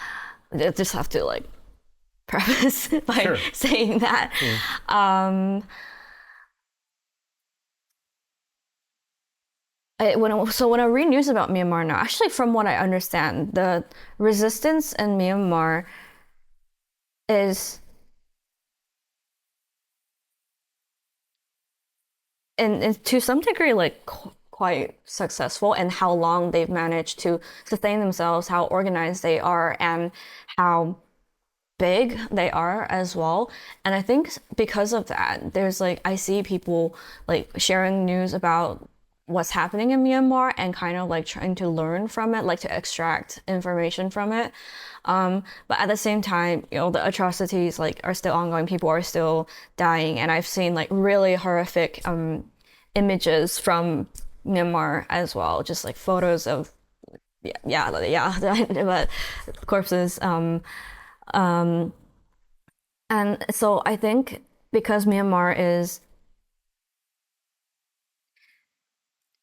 I just have to like preface by saying that. When I read news about Myanmar now, actually from what I understand, the resistance in Myanmar is and to some degree like quite successful, and how long they've managed to sustain themselves, how organized they are, and how big they are as well. And I think because of that, there's like I see people like sharing news about what's happening in Myanmar and kind of like trying to learn from it, like to extract information from it. But at the same time, you know, the atrocities like are still ongoing. People are still dying, and I've seen like really horrific images from Myanmar as well, just like photos of but corpses. And so I think because Myanmar is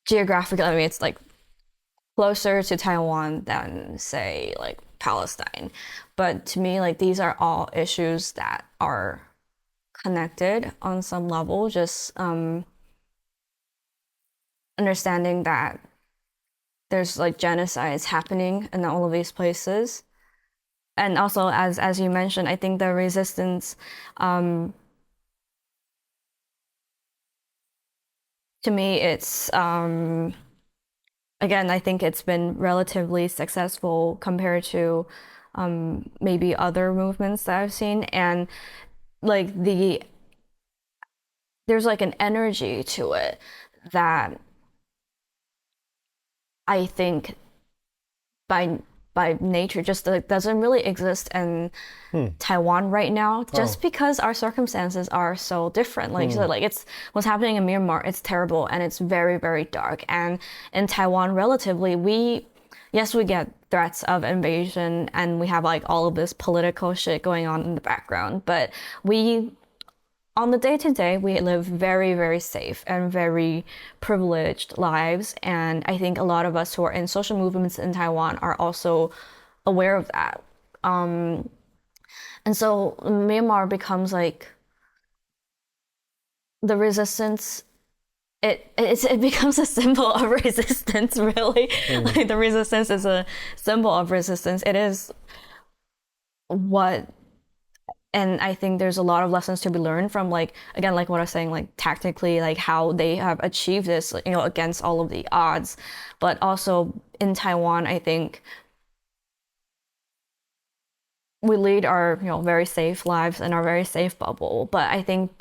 geographically, I mean, it's like closer to Taiwan than say like Palestine. But to me, like these are all issues that are connected on some level, just understanding that there's like genocides happening in all of these places. And also, as you mentioned, I think the resistance to me, it's again, I think it's been relatively successful compared to maybe other movements that I've seen. And like there's like an energy to it that I think by nature just like doesn't really exist in Taiwan right now, just because our circumstances are so different. Like so like it's what's happening in Myanmar, it's terrible and it's very, very dark. And in Taiwan, relatively, we get threats of invasion and we have like all of this political shit going on in the background, but on the day-to-day, we live very, very safe and very privileged lives. And I think a lot of us who are in social movements in Taiwan are also aware of that. And so Myanmar becomes like the resistance. It becomes a symbol of resistance, really. Like the resistance is a symbol of resistance. It is what. And I think there's a lot of lessons to be learned from, like, again, like what I was saying, like tactically, like how they have achieved this, you know, against all of the odds. But also in Taiwan, I think we lead our, you know, very safe lives in our very safe bubble. But I think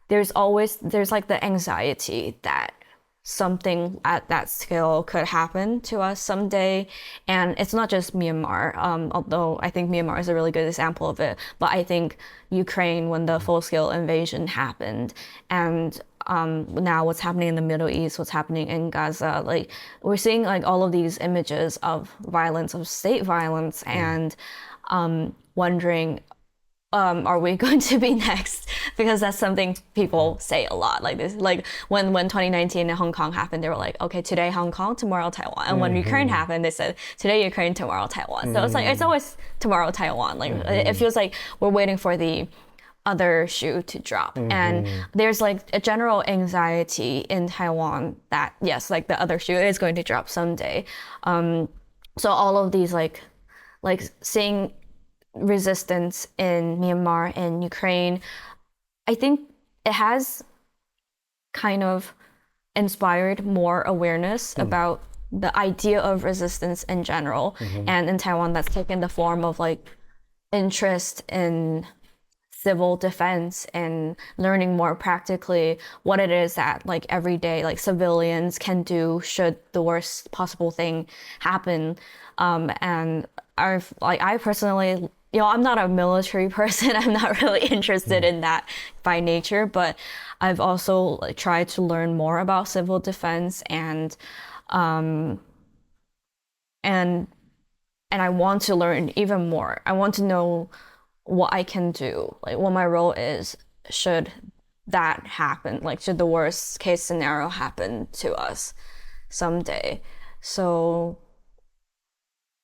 there's like the anxiety that something at that scale could happen to us someday. And it's not just Myanmar, although I think Myanmar is a really good example of it. But I think Ukraine, when the full-scale invasion happened, and now what's happening in the Middle East, what's happening in Gaza, like we're seeing like all of these images of violence, of state violence, and wondering, are we going to be next? Because that's something people say a lot. Like this, like when 2019 in Hong Kong happened, they were like, okay, today Hong Kong, tomorrow Taiwan. And when Ukraine happened, they said today Ukraine, tomorrow Taiwan. So it's like it's always tomorrow Taiwan. Like it feels like we're waiting for the other shoe to drop. And there's like a general anxiety in Taiwan that yes, like the other shoe is going to drop someday. So all of these like seeing resistance in Myanmar and Ukraine, I think it has kind of inspired more awareness about the idea of resistance in general. And in Taiwan, that's taken the form of like interest in civil defense and learning more practically what it is that like everyday like civilians can do should the worst possible thing happen. And I personally I'm not a military person. I'm not really interested in that by nature, but I've also like, tried to learn more about civil defense and I want to learn even more. I want to know what I can do, like what my role is should that happen, like should the worst case scenario happen to us someday. So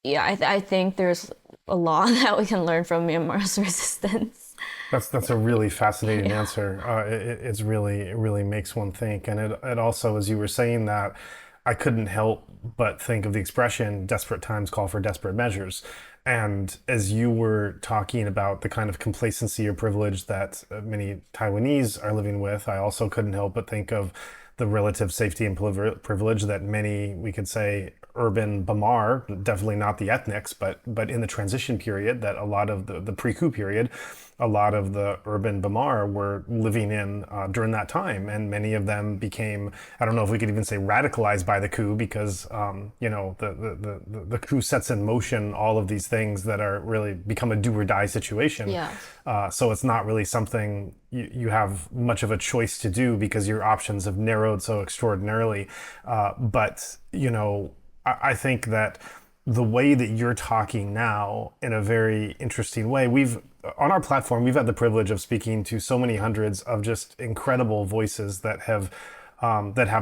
yeah, I think there's a lot that we can learn from Myanmar's resistance. That's a really fascinating answer. It really makes one think, and it also, as you were saying that, I couldn't help but think of the expression "desperate times call for desperate measures." And as you were talking about the kind of complacency or privilege that many Taiwanese are living with, I also couldn't help but think of the relative safety and privilege that many, we could say, urban Bamar, definitely not the ethnics, but in the transition period, that a lot of the pre-coup period, a lot of the urban Bamar were living in during that time, and many of them became, I don't know if we could even say radicalized by the coup, because the coup sets in motion all of these things that are really become a do or die situation. Yeah. So it's not really something you have much of a choice to do because your options have narrowed so extraordinarily. But I think that the way that you're talking now in a very interesting way, on our platform, we've had the privilege of speaking to so many hundreds of just incredible voices that have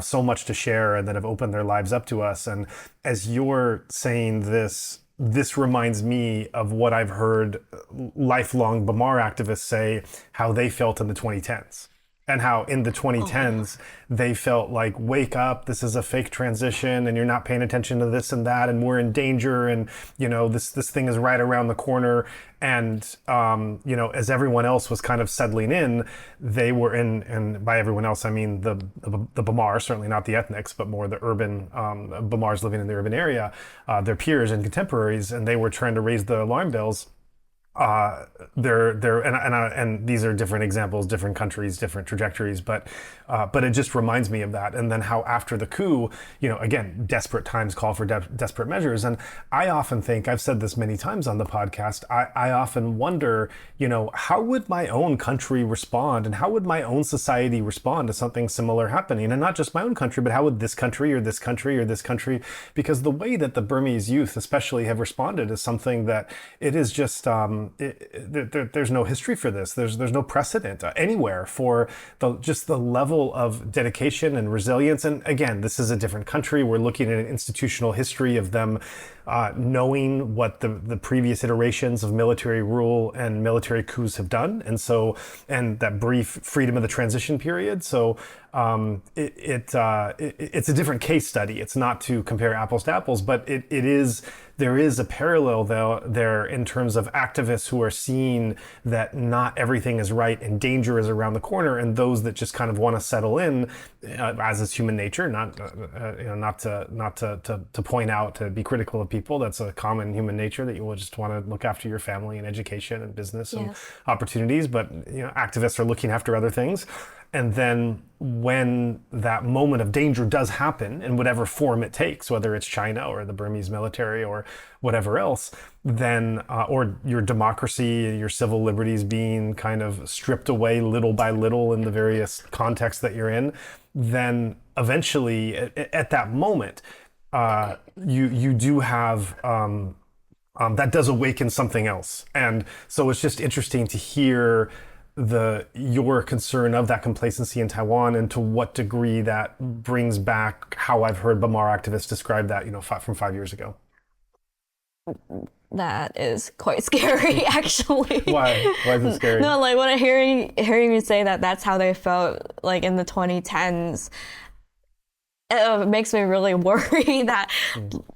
so much to share and that have opened their lives up to us. And as you're saying this reminds me of what I've heard lifelong Bamar activists say, how they felt in the 2010s. And how in the 2010s, they felt like, wake up, this is a fake transition and you're not paying attention to this and that, and we're in danger, and this thing is right around the corner. And as everyone else was kind of settling in, they were and by everyone else I mean the Bamar, certainly not the ethnics, but more the urban Bamars living in the urban area, their peers and contemporaries, and they were trying to raise the alarm bells. And these are different examples, different countries, different trajectories, but it just reminds me of that. And then how after the coup, again, desperate times call for desperate measures. And I often think, I've said this many times on the podcast, I often wonder, how would my own country respond, and how would my own society respond to something similar happening? And not just my own country, but how would this country or this country or this country? Because the way that the Burmese youth especially have responded is something that it is just, there's no history for this. There's no precedent anywhere for just the level of dedication and resilience. And again, this is a different country. We're looking at an institutional history of them knowing what the previous iterations of military rule and military coups have done, and that brief freedom of the transition period. So it's a different case study. It's not to compare apples to apples, but there is a parallel there in terms of activists who are seeing that not everything is right and danger is around the corner, and those that just kind of want to settle in, as is human nature, not to point out, to be critical of people. That's a common human nature, that you will just want to look after your family and education and business and opportunities. But activists are looking after other things. And then when that moment of danger does happen, in whatever form it takes, whether it's China or the Burmese military or whatever else, then, or your democracy, your civil liberties being kind of stripped away little by little in the various contexts that you're in, then eventually at that moment, you do have, that does awaken something else. And so it's just interesting to hear your concern of that complacency in Taiwan, and to what degree that brings back how I've heard Bamar activists describe that, from 5 years ago. That is quite scary, actually. Why? Why is it scary? No, like when I'm hearing you say that that's how they felt like in the 2010s, it makes me really worry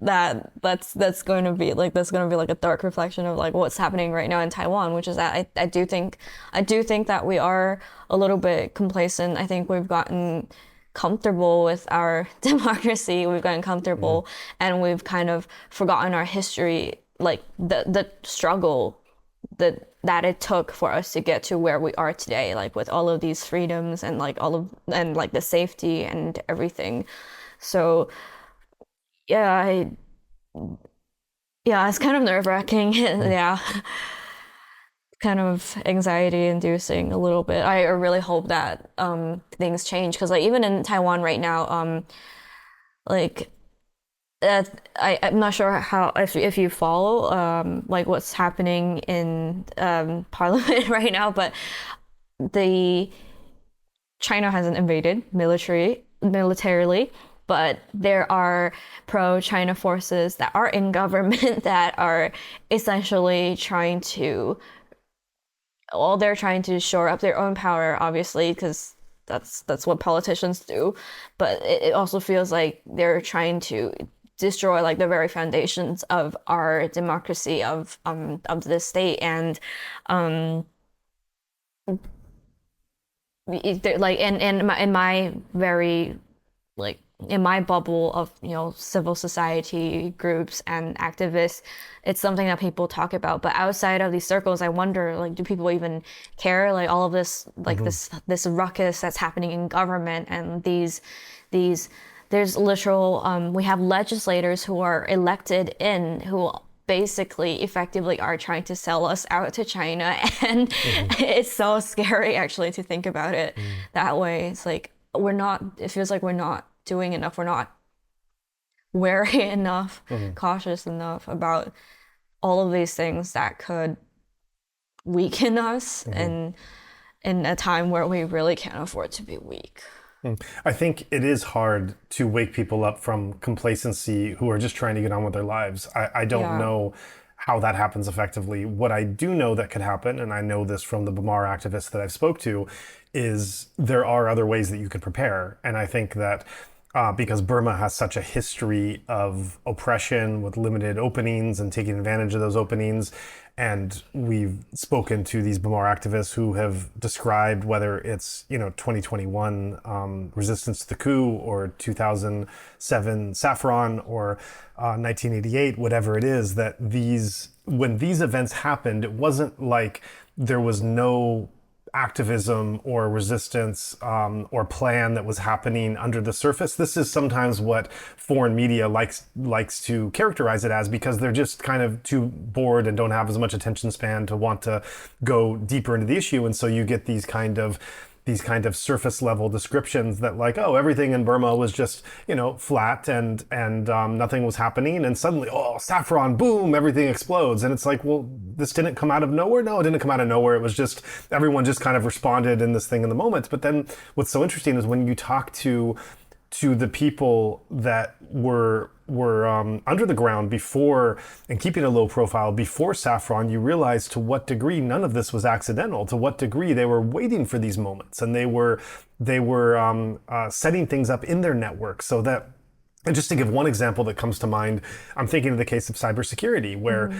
that's going to be like a dark reflection of like what's happening right now in Taiwan, which is that I do think that we are a little bit complacent. I think we've gotten comfortable with our democracy. We've gotten comfortable, and we've kind of forgotten our history, like the struggle that it took for us to get to where we are today, like with all of these freedoms and like the safety and everything. So yeah, it's kind of nerve-wracking. Yeah. kind of anxiety inducing a little bit. I really hope that things change, because like even in Taiwan right now, like I'm not sure how if you follow like what's happening in parliament right now, but the China hasn't invaded militarily, but there are pro-China forces that are in government that are essentially trying to, well, they're trying to shore up their own power, obviously, because that's what politicians do. But it also feels like they're trying to destroy like the very foundations of our democracy, of the state, and like in my very like in my bubble of civil society groups and activists, it's something that people talk about. But outside of these circles, I wonder, like, do people even care? Like all of this, like this ruckus that's happening in government, and these there's literal we have legislators who are elected in who basically effectively are trying to sell us out to China, and it's so scary actually to think about it that way. It's like it feels like we're not doing enough, we're not wary enough, cautious enough about all of these things that could weaken us in a time where we really can't afford to be weak. I think it is hard to wake people up from complacency who are just trying to get on with their lives. I don't know how that happens effectively. What I do know that could happen, and I know this from the Burma activists that I've spoke to, is there are other ways that you can prepare. And I think that because Burma has such a history of oppression with limited openings and taking advantage of those openings, and we've spoken to these Burma activists who have described whether it's 2021 resistance to the coup, or 2007 saffron, or 1988, whatever it is, that when these events happened, it wasn't like there was no activism or resistance or plan that was happening under the surface. This is sometimes what foreign media likes to characterize it as, because they're just kind of too bored and don't have as much attention span to want to go deeper into the issue. And so you get these kind of surface level descriptions that, like, oh, everything in Burma was just, flat and nothing was happening. And suddenly, oh, saffron, boom, everything explodes. And it's like, well, this didn't come out of nowhere. No, it didn't come out of nowhere. It was just, everyone just kind of responded in this thing in the moment. But then what's so interesting is when you talk to the people that were under the ground before and keeping a low profile before saffron, you realize to what degree none of this was accidental, to what degree they were waiting for these moments, and they were setting things up in their network so that. And just to give one example that comes to mind, I'm thinking of the case of cybersecurity, where,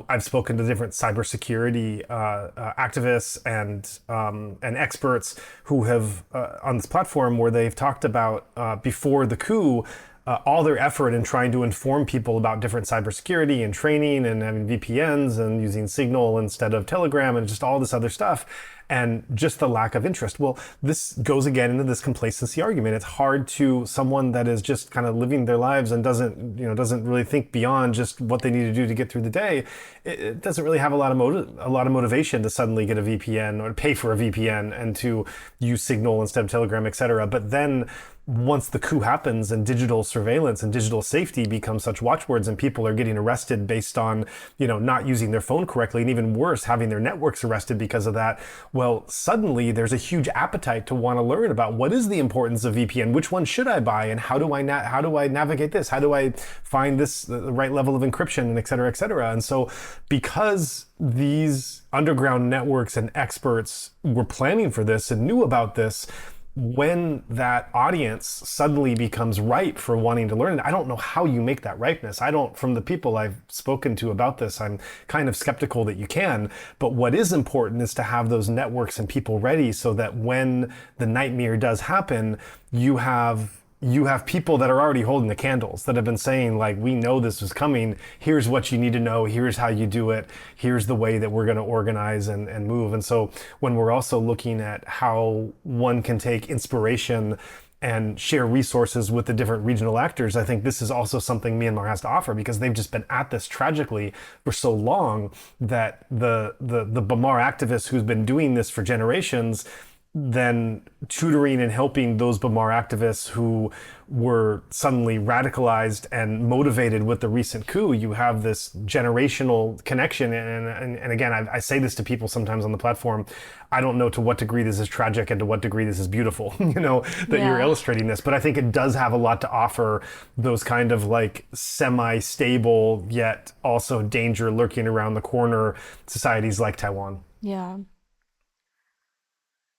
I've spoken to different cybersecurity activists and experts who have on this platform, where they've talked about before the coup, all their effort in trying to inform people about different cybersecurity and training and having VPNs and using Signal instead of Telegram and just all this other stuff, and just the lack of interest. Well, this goes again into this complacency argument. It's hard to someone that is just kind of living their lives and doesn't really think beyond just what they need to do to get through the day. It doesn't really have a lot of motivation to suddenly get a VPN or pay for a VPN and to use Signal instead of Telegram, etc. But then once the coup happens and digital surveillance and digital safety become such watchwords, and people are getting arrested based on, not using their phone correctly, and even worse, having their networks arrested because of that, well, suddenly there's a huge appetite to want to learn about what is the importance of VPN, which one should I buy, and how do I navigate this? How do I find the right level of encryption, and et cetera, et cetera. And so because these underground networks and experts were planning for this and knew about this, when that audience suddenly becomes ripe for wanting to learn it, I don't know how you make that ripeness. From the people I've spoken to about this, I'm kind of skeptical that you can. But what is important is to have those networks and people ready so that when the nightmare does happen, you have people that are already holding the candles, that have been saying, like, we know this is coming. Here's what you need to know. Here's how you do it. Here's the way that we're going to organize and move. And so when we're also looking at how one can take inspiration and share resources with the different regional actors, I think this is also something Myanmar has to offer, because they've just been at this tragically for so long that the Bamar activist who's been doing this for generations, then tutoring and helping those Bamar activists who were suddenly radicalized and motivated with the recent coup. You have this generational connection. And again, I say this to people sometimes on the platform. I don't know to what degree this is tragic and to what degree this is beautiful, that you're illustrating this. But I think it does have a lot to offer, those kind of like semi-stable yet also danger lurking around the corner societies like Taiwan. Yeah.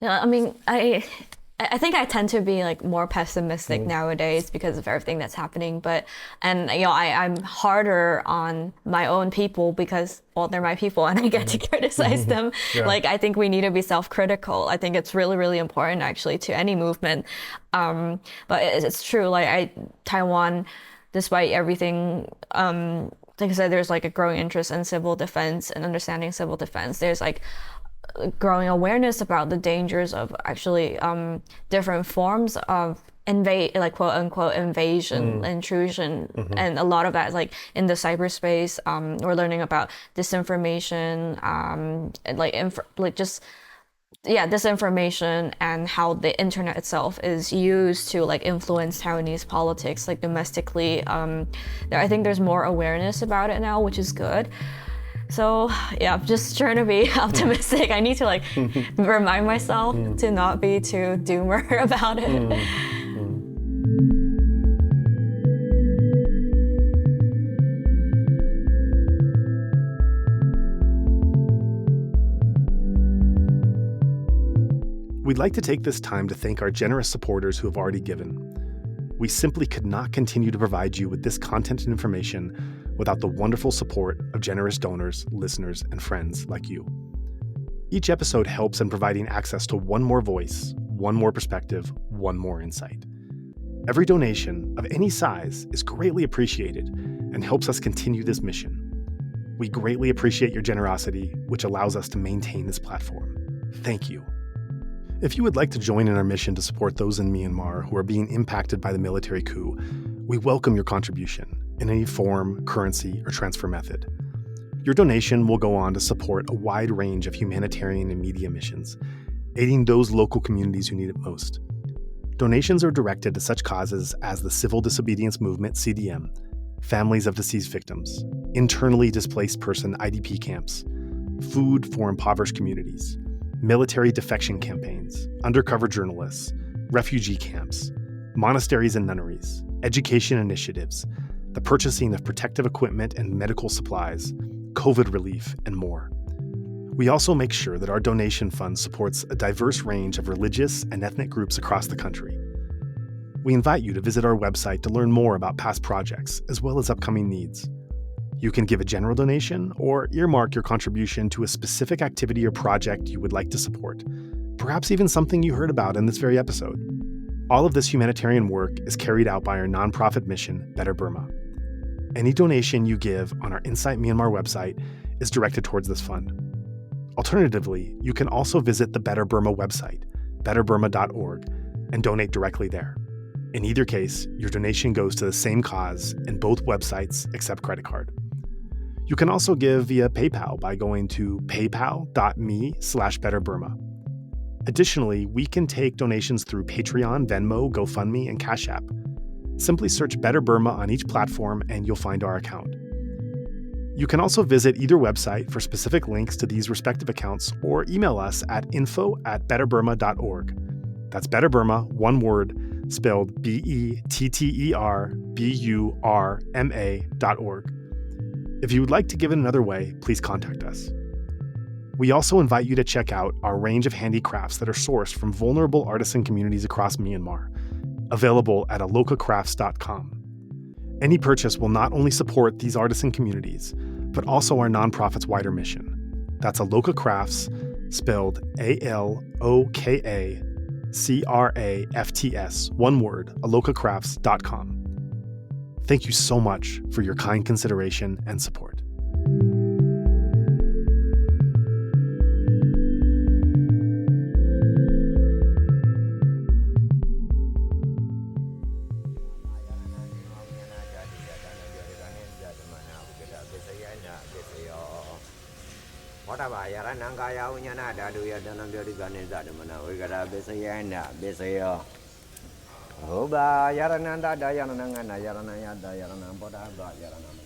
Yeah, I mean, I think I tend to be like more pessimistic nowadays because of everything that's happening. I'm harder on my own people because, well, they're my people and I get to criticize them. Yeah. Like, I think we need to be self-critical. I think it's really, really important actually to any movement. But it's true. Like Taiwan, despite everything, like I said, there's like a growing interest in civil defense and understanding civil defense. There's like growing awareness about the dangers of actually different forms of quote unquote invasion, intrusion, and a lot of that is like in the cyberspace. We're learning about disinformation, disinformation and how the internet itself is used to like influence Taiwanese politics, like domestically. I think there's more awareness about it now, which is good. So yeah, I'm just trying to be optimistic. I need to like remind myself to not be too doomer about it. We'd like to take this time to thank our generous supporters who have already given. We simply could not continue to provide you with this content and information without the wonderful support of generous donors, listeners, and friends like you. Each episode helps in providing access to one more voice, one more perspective, one more insight. Every donation of any size is greatly appreciated and helps us continue this mission. We greatly appreciate your generosity, which allows us to maintain this platform. Thank you. If you would like to join in our mission to support those in Myanmar who are being impacted by the military coup, we welcome your contribution in any form, currency, or transfer method. Your donation will go on to support a wide range of humanitarian and media missions, aiding those local communities who need it most. Donations are directed to such causes as the Civil Disobedience Movement, CDM, families of deceased victims, internally displaced person IDP camps, food for impoverished communities, military defection campaigns, undercover journalists, refugee camps, monasteries and nunneries, education initiatives, the purchasing of protective equipment and medical supplies, COVID relief, and more. We also make sure that our donation fund supports a diverse range of religious and ethnic groups across the country. We invite you to visit our website to learn more about past projects as well as upcoming needs. You can give a general donation or earmark your contribution to a specific activity or project you would like to support, perhaps even something you heard about in this very episode. All of this humanitarian work is carried out by our nonprofit mission, Better Burma. Any donation you give on our Insight Myanmar website is directed towards this fund. Alternatively, you can also visit the Better Burma website, betterburma.org, and donate directly there. In either case, your donation goes to the same cause, and both websites accept credit card. You can also give via PayPal by going to paypal.me/betterburma. Additionally, we can take donations through Patreon, Venmo, GoFundMe, and Cash App. Simply search Better Burma on each platform and you'll find our account. You can also visit either website for specific links to these respective accounts or email us at info@betterburma.org. That's Better Burma, one word, spelled BETTERBURMA.org. If you would like to give it another way, please contact us. We also invite you to check out our range of handicrafts that are sourced from vulnerable artisan communities across Myanmar, available at alokacrafts.com. Any purchase will not only support these artisan communities, but also our nonprofit's wider mission. That's Aloka Crafts, spelled ALOKACRAFTS, one word, alokacrafts.com. Thank you so much for your kind consideration and support. Yaranangaya Unyana Dadu Yadanambiganiza Mana, we got a Besayana, Besayo. Oba Yarananda Dayananga Yaranaya Dayanamboda Yaranam.